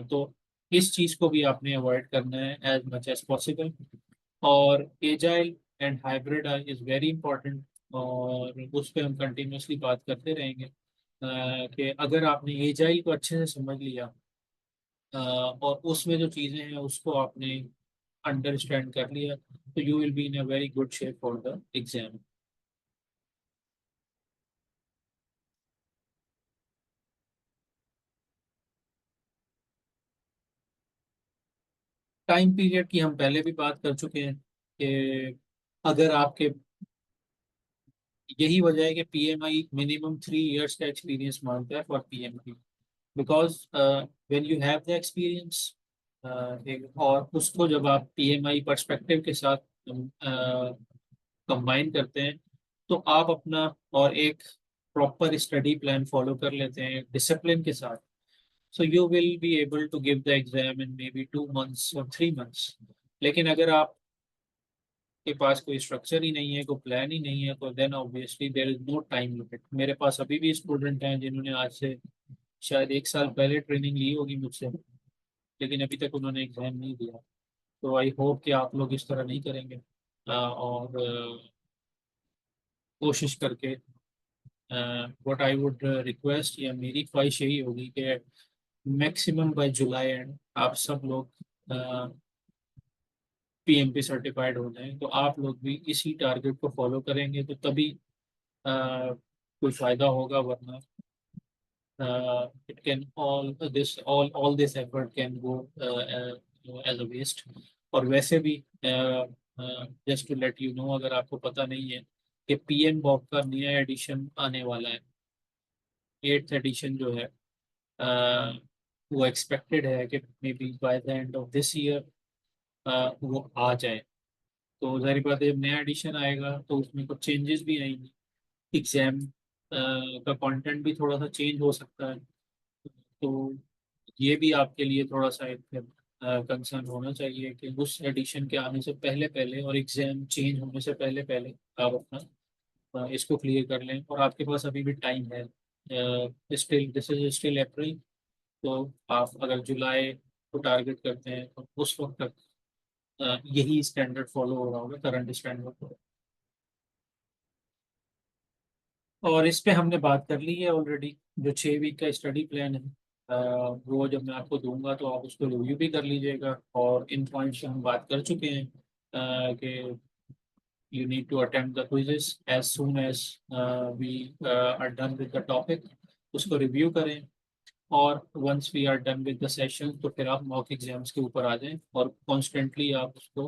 तो इस चीज़ को भी आपने अवॉइड करना है एज मच एज पॉसिबल। और agile and hybrid is very important, और उस पर हम कंटिन्यूसली बात करते रहेंगे कि अगर आपने एजाइल को अच्छे से समझ लिया और उसमें जो चीज़ें हैं उसको आपने अंडरस्टैंड कर लिया, तो you will B in a very good shape for the exam. Time period की हम पहले भी बात कर चुके हैं कि अगर आपके, यही वजह है कि पीएमआई मिनिमम 3 इयर्स का एक्सपीरियंस मांगता है for PMI, because when you have the experience, और उसको जब आप पीएमआई पर्सपेक्टिव के साथ कंबाइन करते हैं, तो आप अपना और एक प्रॉपर स्टडी प्लान फॉलो कर लेते हैं डिसिप्लिन के साथ, so you will be able to give the exam in maybe 2 months or 3 months। लेकिन अगर आप के पास कोई स्ट्रक्चर ही नहीं है, कोई प्लान ही नहीं है, तो then obviously there is no time limit. मेरे पास अभी भी स्टूडेंट हैं जिन्होंने आज से शायद 1 साल पहले ट्रेनिंग ली होगी मुझसे, लेकिन अभी तक उन्होंने एग्जाम नहीं दिया। तो आई होप कि आप लोग इस तरह नहीं करेंगे, और कोशिश करके व्हाट आई वुड रिक्वेस्ट, या मेरी ख्वाहिश यही होगी कि मैक्सिमम बाय जुलाई एंड आप सब लोग पीएमपी सर्टिफाइड हो जाएं। तो आप लोग भी इसी टारगेट को फॉलो करेंगे तो तभी कोई फायदा होगा, वरना it can all this effort can go as a waste. और वैसे भी just to let you know, अगर आपको पता नहीं है कि पीएम बॉक का नया एडिशन आने वाला है, 8th एडिशन जो है, वो एक्सपेक्टेड है कि may be by the end of this year वो आ जाए। तो जाहिर बात है जब नया एडिशन आएगा तो उसमें कुछ चेंजेस भी आएंगे, एग्जाम का कंटेंट भी थोड़ा सा चेंज हो सकता है। तो ये भी आपके लिए थोड़ा सा एक कंसर्न होना चाहिए कि उस एडिशन के आने से पहले पहले और एग्जाम चेंज होने से पहले पहले आप अपना इसको क्लियर कर लें। और आपके पास अभी भी टाइम है, स्टिल दिस इज स्टिल अप्रैल, तो आप अगर जुलाई को टारगेट करते हैं तो उस वक्त तक यही स्टैंडर्ड फॉलो हो रहा होगा, करंट स्टैंडर्ड। और इस पे हमने बात कर ली है ऑलरेडी। जो 6 वीक का स्टडी प्लान है वो जब मैं आपको दूंगा तो आप उसको रिव्यू भी कर लीजिएगा। और इन पॉइंट्स पे हम बात कर चुके हैं कि you need to attempt the quizzes as soon as we are done with the topic, उसको रिव्यू करें। और once we are done with the session तो फिर आप मॉक एग्जाम्स के ऊपर आ जाएं और कॉन्स्टेंटली आप उसको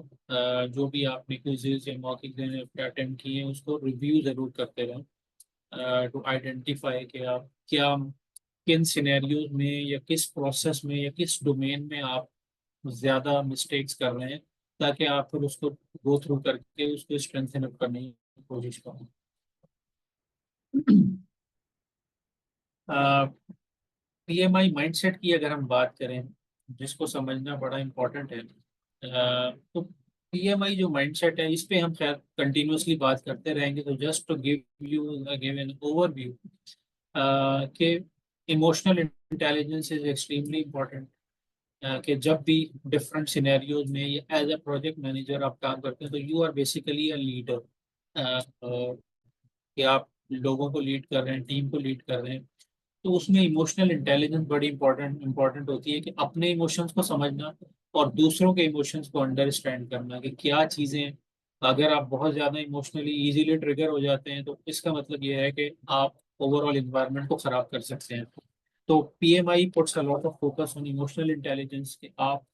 जो भी आपने क्विजेज या मॉक एग्जाम अटेम्प्ट किए हैं उसको रिव्यू ज़रूर करते रहें टू आइडेंटिफाई कि आप क्या किन सिनेरियोज में या किस प्रोसेस में या किस डोमेन में आप ज़्यादा मिस्टेक्स कर रहे हैं, ताकि आप फिर उसको गो थ्रू करके उसको स्ट्रेंथन अप करने की कोशिश करें। PMI माइंडसेट की अगर हम बात करें, जिसको समझना बड़ा इम्पोर्टेंट है, तो PMI जो माइंडसेट है इस पे हम खैर कंटिन्यूसली बात करते रहेंगे। तो just to give an overview कि emotional intelligence is extremely important. कि जब भी डिफरेंट सिनेरियोज में एज अ प्रोजेक्ट मैनेजर आप काम करते हैं तो you are basically a leader, कि आप लोगों को लीड कर रहे हैं, टीम को लीड कर रहे हैं। तो उसमें इमोशनल इंटेलिजेंस बड़ी इंपॉर्टेंट होती है कि अपने इमोशंस को समझना और दूसरों के इमोशंस को अंडरस्टैंड करना कि क्या चीज़ें, अगर आप बहुत ज़्यादा इमोशनली इजीली ट्रिगर हो जाते हैं तो इसका मतलब ये है कि आप ओवरऑल इन्वायरमेंट को ख़राब कर सकते हैं। तो PMI puts a lot of focus on emotional intelligence कि आप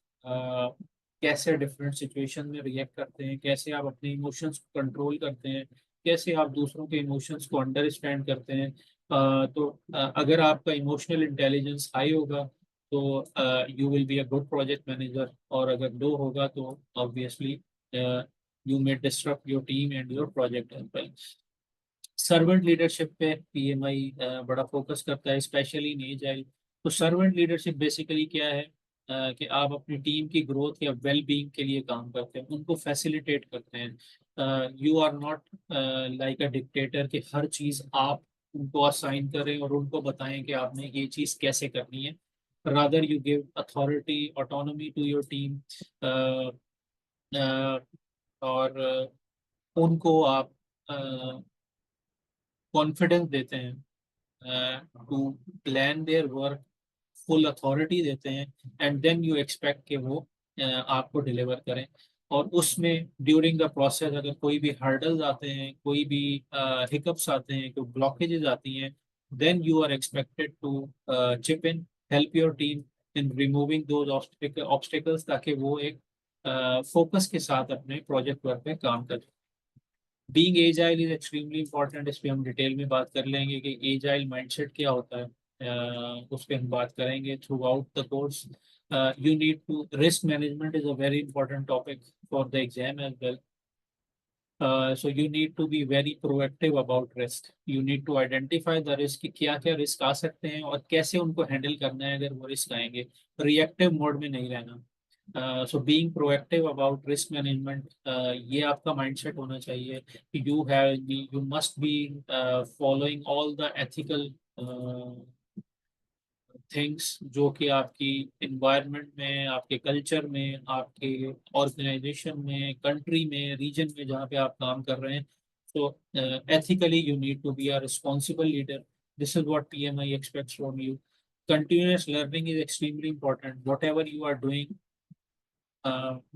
कैसे डिफरेंट सिचुएशन में रिएक्ट करते हैं, कैसे आप अपने इमोशंस को कंट्रोल करते हैं, कैसे आप दूसरों के इमोशंस को अंडरस्टैंड करते हैं। तो अगर आपका इमोशनल इंटेलिजेंस हाई होगा तो you will be a good project manager, और अगर लो होगा तो obviously you may disturb your team and your project as well. Servant leadership पे PMI बड़ा फोकस करता है, स्पेशली इन एजाइल। तो सर्वेंट लीडरशिप बेसिकली क्या है कि आप अपनी टीम की ग्रोथ या वेल बीइंग के लिए काम करते हैं, उनको फैसिलिटेट करते हैं। You are not like a dictator कि हर चीज़ आप उनको असाइन करें और उनको बताएं कि आपने ये चीज़ कैसे करनी है। Rather you give authority, autonomy to your team, और उनको आप कॉन्फिडेंस देते हैं to plan their work, full authority देते हैं, एंड देन यू एक्सपेक्ट कि वो आपको डिलीवर करें। और उसमें ड्यूरिंग द प्रोसेस अगर कोई भी हर्डल्स आते हैं, कोई भी हिकअप्स आते हैं, कोई ब्लॉकेजेस आती हैं, then you are expected to chip in, help your team in removing those obstacles, ताकि वो एक फोकस के साथ अपने प्रोजेक्ट वर्क पे काम करें। Being agile is extremely important. इस पे हम डिटेल में बात कर लेंगे कि एजाइल माइंडसेट क्या होता है, उस पर हम बात करेंगे throughout the course. You need to risk management is a very important topic for the exam as well. So you need to be very proactive about risk. You need to identify the risk कि क्या क्या risk आ सकते हैं और कैसे उनको handle करना है अगर वो रिस्क आएंगे। रिएक्टिव मोड में नहीं रहना। So being proactive about risk management, ये आपका mindset होना चाहिए कि you must be following all the ethical things जो कि आपकी इन्वायरमेंट में, आपके कल्चर में, आपके ऑर्गेनाइजेशन में, कंट्री में, रीजन में जहाँ पे आप काम कर रहे हैं। तो ethically you need to be a responsible leader. This is what PMI expects from you. Continuous learning is extremely important. Whatever you are doing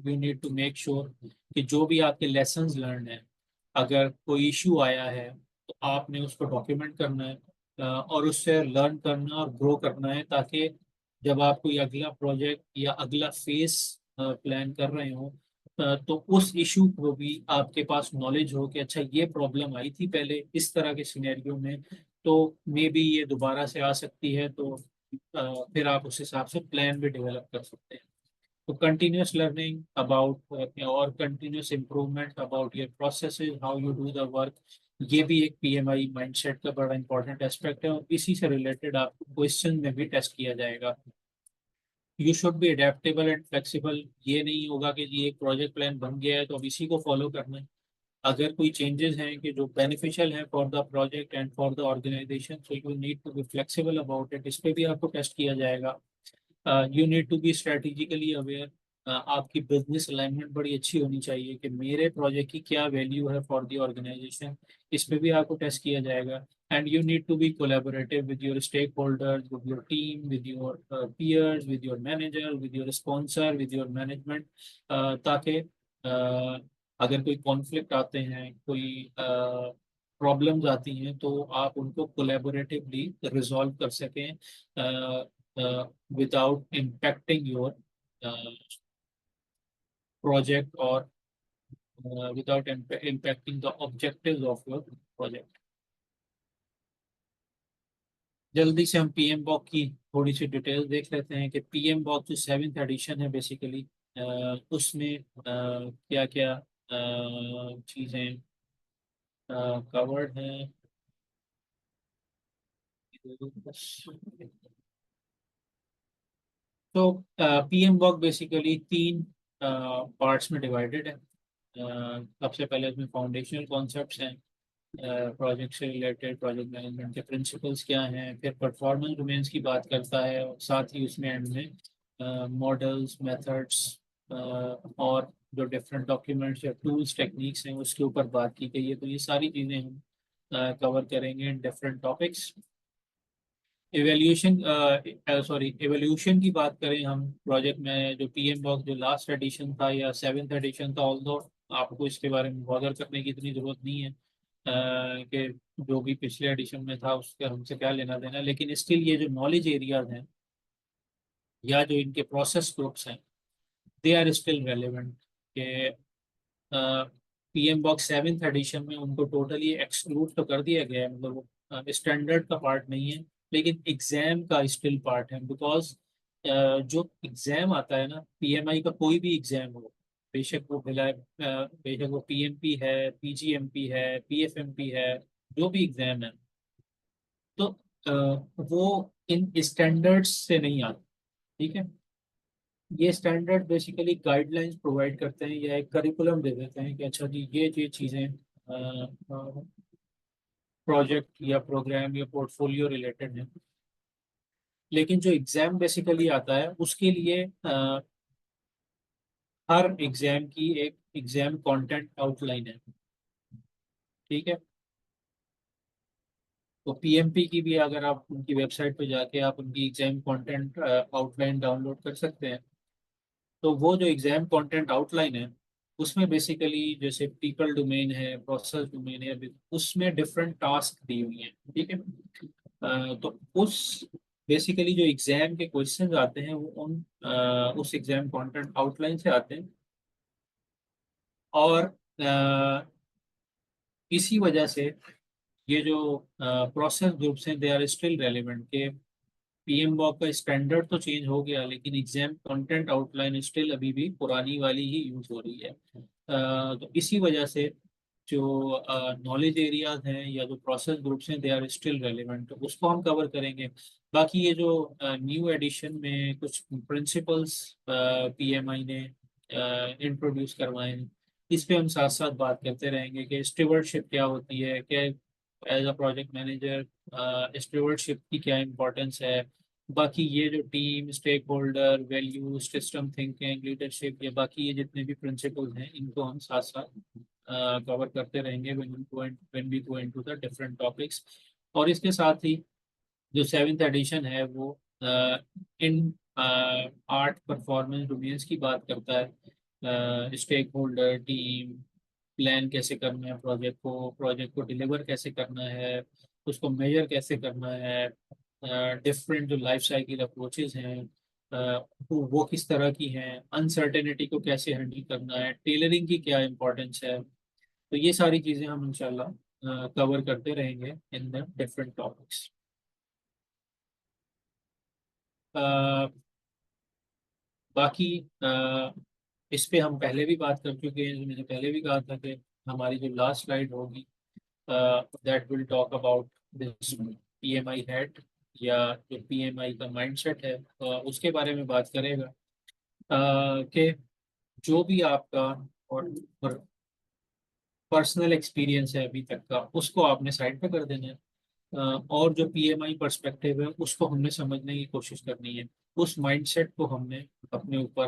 you need to make sure कि जो भी आपके लेसन्स लर्न है, अगर कोई issue आया है तो आपने उसको डॉक्यूमेंट करना है और उससे लर्न करना और ग्रो करना है, ताकि जब आप कोई अगला प्रोजेक्ट या अगला फेस प्लान कर रहे हो तो उस इशू को भी आपके पास नॉलेज हो कि अच्छा ये प्रॉब्लम आई थी पहले इस तरह के सिनेरियो में, तो मे बी ये दोबारा से आ सकती है। तो फिर आप उस हिसाब से प्लान भी डेवलप कर सकते हैं। तो continuous learning about और continuous improvement about your processes, how you do the work, ये भी एक PMI mindset का बड़ा important aspect है और इसी से related आपको क्वेश्चन में भी टेस्ट किया जाएगा। You should be adaptable and flexible। ये नहीं होगा कि ये एक प्रोजेक्ट प्लान बन गया है तो अब इसी को फॉलो करना है। अगर कोई चेंजेस हैं कि जो बेनिफिशियल हैं for the project and for the organisation, so you need to be flexible about it. इस पे भी आपको टेस्ट किया जाएगा। You need to be strategically aware. आपकी बिजनेस अलाइनमेंट बड़ी अच्छी होनी चाहिए कि मेरे प्रोजेक्ट की क्या वैल्यू है फॉर द ऑर्गेनाइजेशन, इस पे भी आपको टेस्ट किया जाएगा। And you need to be collaborative with your stakeholders, with your team, with your peers, with your manager, with your sponsor, with your management, ताकि अगर कोई कॉन्फ्लिक्ट आते हैं, कोई प्रॉब्लम्स आती हैं, तो आप उनको कोलैबोरेटिवली रिजॉल्व कर सकें without impacting your project, or without impacting the objectives of your project. जल्दी से हम पीएमबॉक की थोड़ी सी डिटेल देख लेते हैं कि पीएमबॉक जो 7th एडिशन है बेसिकली, उसमें क्या क्या चीज़ें कवर्ड हैं। तो पीएमबॉक बेसिकली 3 पार्ट्स में डिवाइडेड है। सबसे पहले इसमें फाउंडेशनल कॉन्सेप्ट्स हैं, प्रोजेक्ट से रिलेटेड, प्रोजेक्ट मैनेजमेंट के प्रिंसिपल्स क्या हैं, फिर परफॉर्मेंस डोमेन्स की बात करता है, और साथ ही उसमें एंड में मॉडल्स, मेथड्स और जो डिफरेंट डॉक्यूमेंट्स या टूल्स, टेक्निक्स हैं, उसके ऊपर बात की गई है। तो ये सारी चीज़ें हम कवर करेंगे इन डिफरेंट टॉपिक्स। एवोल्यूशन की बात करें हम प्रोजेक्ट में, जो पीएमबॉक जो लास्ट एडिशन था या 7th एडिशन था, ऑल्दो आपको इसके बारे में बॉदर करने की इतनी ज़रूरत नहीं है कि जो भी पिछले एडिशन में था उसका हमसे क्या लेना देना, लेकिन स्टिल ये जो नॉलेज एरियाज हैं या जो इनके प्रोसेस ग्रुप्स हैं, दे आर स्टिल रेलिवेंट। के पीएमबॉक 7th एडिशन में उनको टोटली एक्सक्लूड तो कर दिया गया है, मतलब वो स्टैंडर्ड का पार्ट नहीं है, लेकिन एग्जाम का स्टिल पार्ट है। बिकॉज जो एग्जाम आता है ना, पीएमआई का कोई भी एग्जाम हो, बेशक वो बेशक वो पीएमपी है, पीजीएमपी है, पीएफएमपी है, जो भी एग्जाम है, तो वो इन स्टैंडर्ड्स से नहीं आता। ठीक है, ये स्टैंडर्ड बेसिकली गाइडलाइंस प्रोवाइड करते हैं या एक करिकुलम दे देते हैं कि अच्छा जी ये चीज़ें प्रोजेक्ट या प्रोग्राम या पोर्टफोलियो रिलेटेड हैं। लेकिन जो एग्ज़ाम बेसिकली आता है, उसके लिए हर एग्ज़ाम की एक एग्ज़ाम कंटेंट आउटलाइन है। ठीक है, तो पीएमपी की भी अगर आप उनकी वेबसाइट पे जाके आप उनकी एग्ज़ाम कंटेंट आउटलाइन डाउनलोड कर सकते हैं। तो वो जो एग्ज़ाम कंटेंट आउटलाइन है, उसमें बेसिकली जैसे पीपल डोमेन है, प्रोसेस डोमेन है, उसमें डिफरेंट टास्क दी हुई हैं। ठीक है, तो उस बेसिकली जो एग्ज़ाम के क्वेश्चन आते हैं वो उस एग्ज़ाम कंटेंट आउटलाइन से आते हैं, और इसी वजह से ये जो प्रोसेस ग्रुप्स हैं, दे आर स्टिल रेलिवेंट। के पीएमबॉक का स्टैंडर्ड तो चेंज हो गया, लेकिन एग्जाम कंटेंट आउटलाइन स्टिल अभी भी पुरानी वाली ही यूज हो रही है। तो इसी वजह से जो नॉलेज एरियाज हैं या जो प्रोसेस ग्रुप्स हैं, दे आर स्टिल रेलिवेंट, तो उसको हम कवर करेंगे। बाकी ये जो न्यू एडिशन में कुछ प्रिंसिपल्स पीएमआई ने इंट्रोड्यूस करवाए हैं, इस पे हम साथ साथ बात करते रहेंगे कि स्टीवर्डशिप क्या होती है, क्या as a project manager stewardship की क्या इम्पोर्टेंस है। बाकी ये जो team, stakeholder, value system thinking, leadership, ये बाकी ये जितने भी प्रिंसिपल्स हैं, इनको हम साथ साथ कवर करते रहेंगे when we go into the different topics। और इसके साथ ही जो 7th एडिशन है वो इन 8 परफॉर्मेंस डोमेन्स की बात करता है। स्टेक होल्डर, टीम, प्लान कैसे करना है प्रोजेक्ट को डिलीवर कैसे करना है, उसको मेजर कैसे करना है, डिफरेंट जो लाइफ साइकिल अप्रोचेस हैं वो किस तरह की हैं, अनसर्टेनिटी को कैसे हैंडल करना है, टेलरिंग की क्या इंपॉर्टेंस है। तो ये सारी चीज़ें हम इंशाल्लाह कवर करते रहेंगे इन द डिफरेंट टॉपिक्स। बाकी इस पे हम पहले भी बात कर चुके हैं। मैंने पहले भी कहा था कि हमारी जो लास्ट स्लाइड होगी that will talk about this PMI head, या जो पीएमआई का माइंडसेट है उसके बारे में बात करेगा कि जो भी आपका और पर्सनल एक्सपीरियंस है अभी तक का, उसको आपने साइड पे कर देना है। और जो PMI पर्सपेक्टिव है उसको हमने समझने की कोशिश करनी है, उस माइंडसेट को हमने अपने ऊपर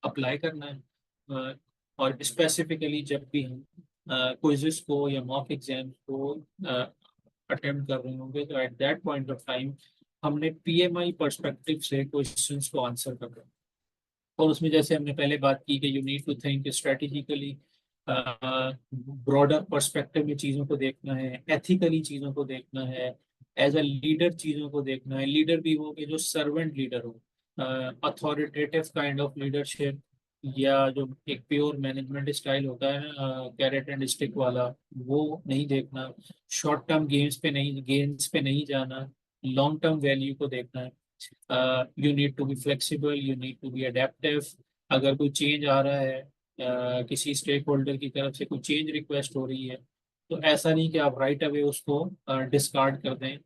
अप्लाई करना है। और स्पेसिफिकली जब भी हम क्विज़ेस को या मॉक एग्जाम्स को अटेम्प्ट कर रहे होंगे तो at that point of time हमने PMI पर्सपेक्टिव से क्वेश्चंस को आंसर करना है। और उसमें जैसे हमने पहले बात की कि you need to think strategically, broader perspective में चीज़ों को देखना है, एथिकली चीज़ों को देखना है, एज अ लीडर चीज़ों को देखना है। लीडर भी हो कि जो सर्वेंट लीडर हो, अथॉरिटेटिव काइंड ऑफ लीडरशिप, या जो एक प्योर मैनेजमेंट स्टाइल होता है ना, कैरेट एंड स्टिक वाला, वो नहीं देखना। शॉर्ट टर्म गेम्स पे नहीं जाना, लॉन्ग टर्म वैल्यू को देखना है। You need to be flexible, you need to be adaptive. अगर कोई चेंज आ रहा है, किसी स्टेक होल्डर की तरफ से कोई चेंज रिक्वेस्ट हो रही है, तो ऐसा नहीं कि आप राइट अवे उसको डिस्कार्ड कर दें।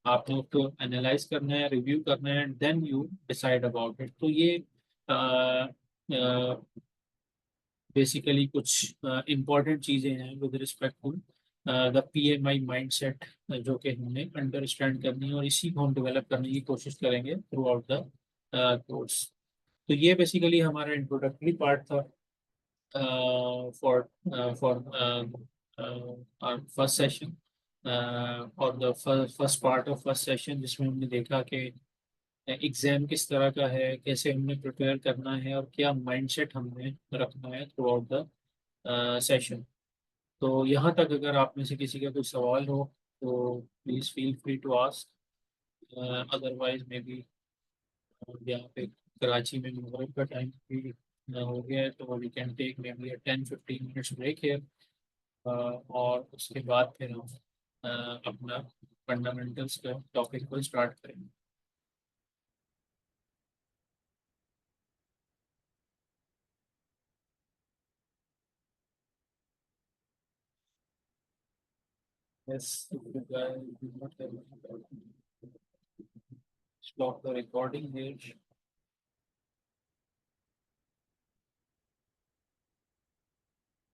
आपने उसको एनालाइज करना है, रिव्यू करना है, and then you decide about it. तो ये बेसिकली कुछ इम्पॉर्टेंट चीज़ें हैं with respect to the PMI mindset, जो कि हमने अंडरस्टैंड करनी है और इसी को हम डेवलप करने की कोशिश करेंगे थ्रू आउट द कोर्स। तो ये बेसिकली हमारा इंट्रोडक्टरी पार्ट था फॉर फर्स्ट सेशन, और the first part of first session, जिसमें हमने देखा कि एग्जाम किस तरह का है, कैसे हमने प्रिपेयर करना है और क्या माइंडसेट हमने रखना है थ्रू आउट द सेशन। तो यहाँ तक अगर आप में से किसी का कोई सवाल हो तो please feel free to ask. Otherwise maybe यहाँ पे कराची में मगरिब का टाइम भी हो गया है, तो we can take maybe 10-15 minutes break here, और उसके बाद फिर हम अपना फंडामेंटल्स का टॉपिक को स्टार्ट करेंगे। Yes, if you guys do not have stop the recording here.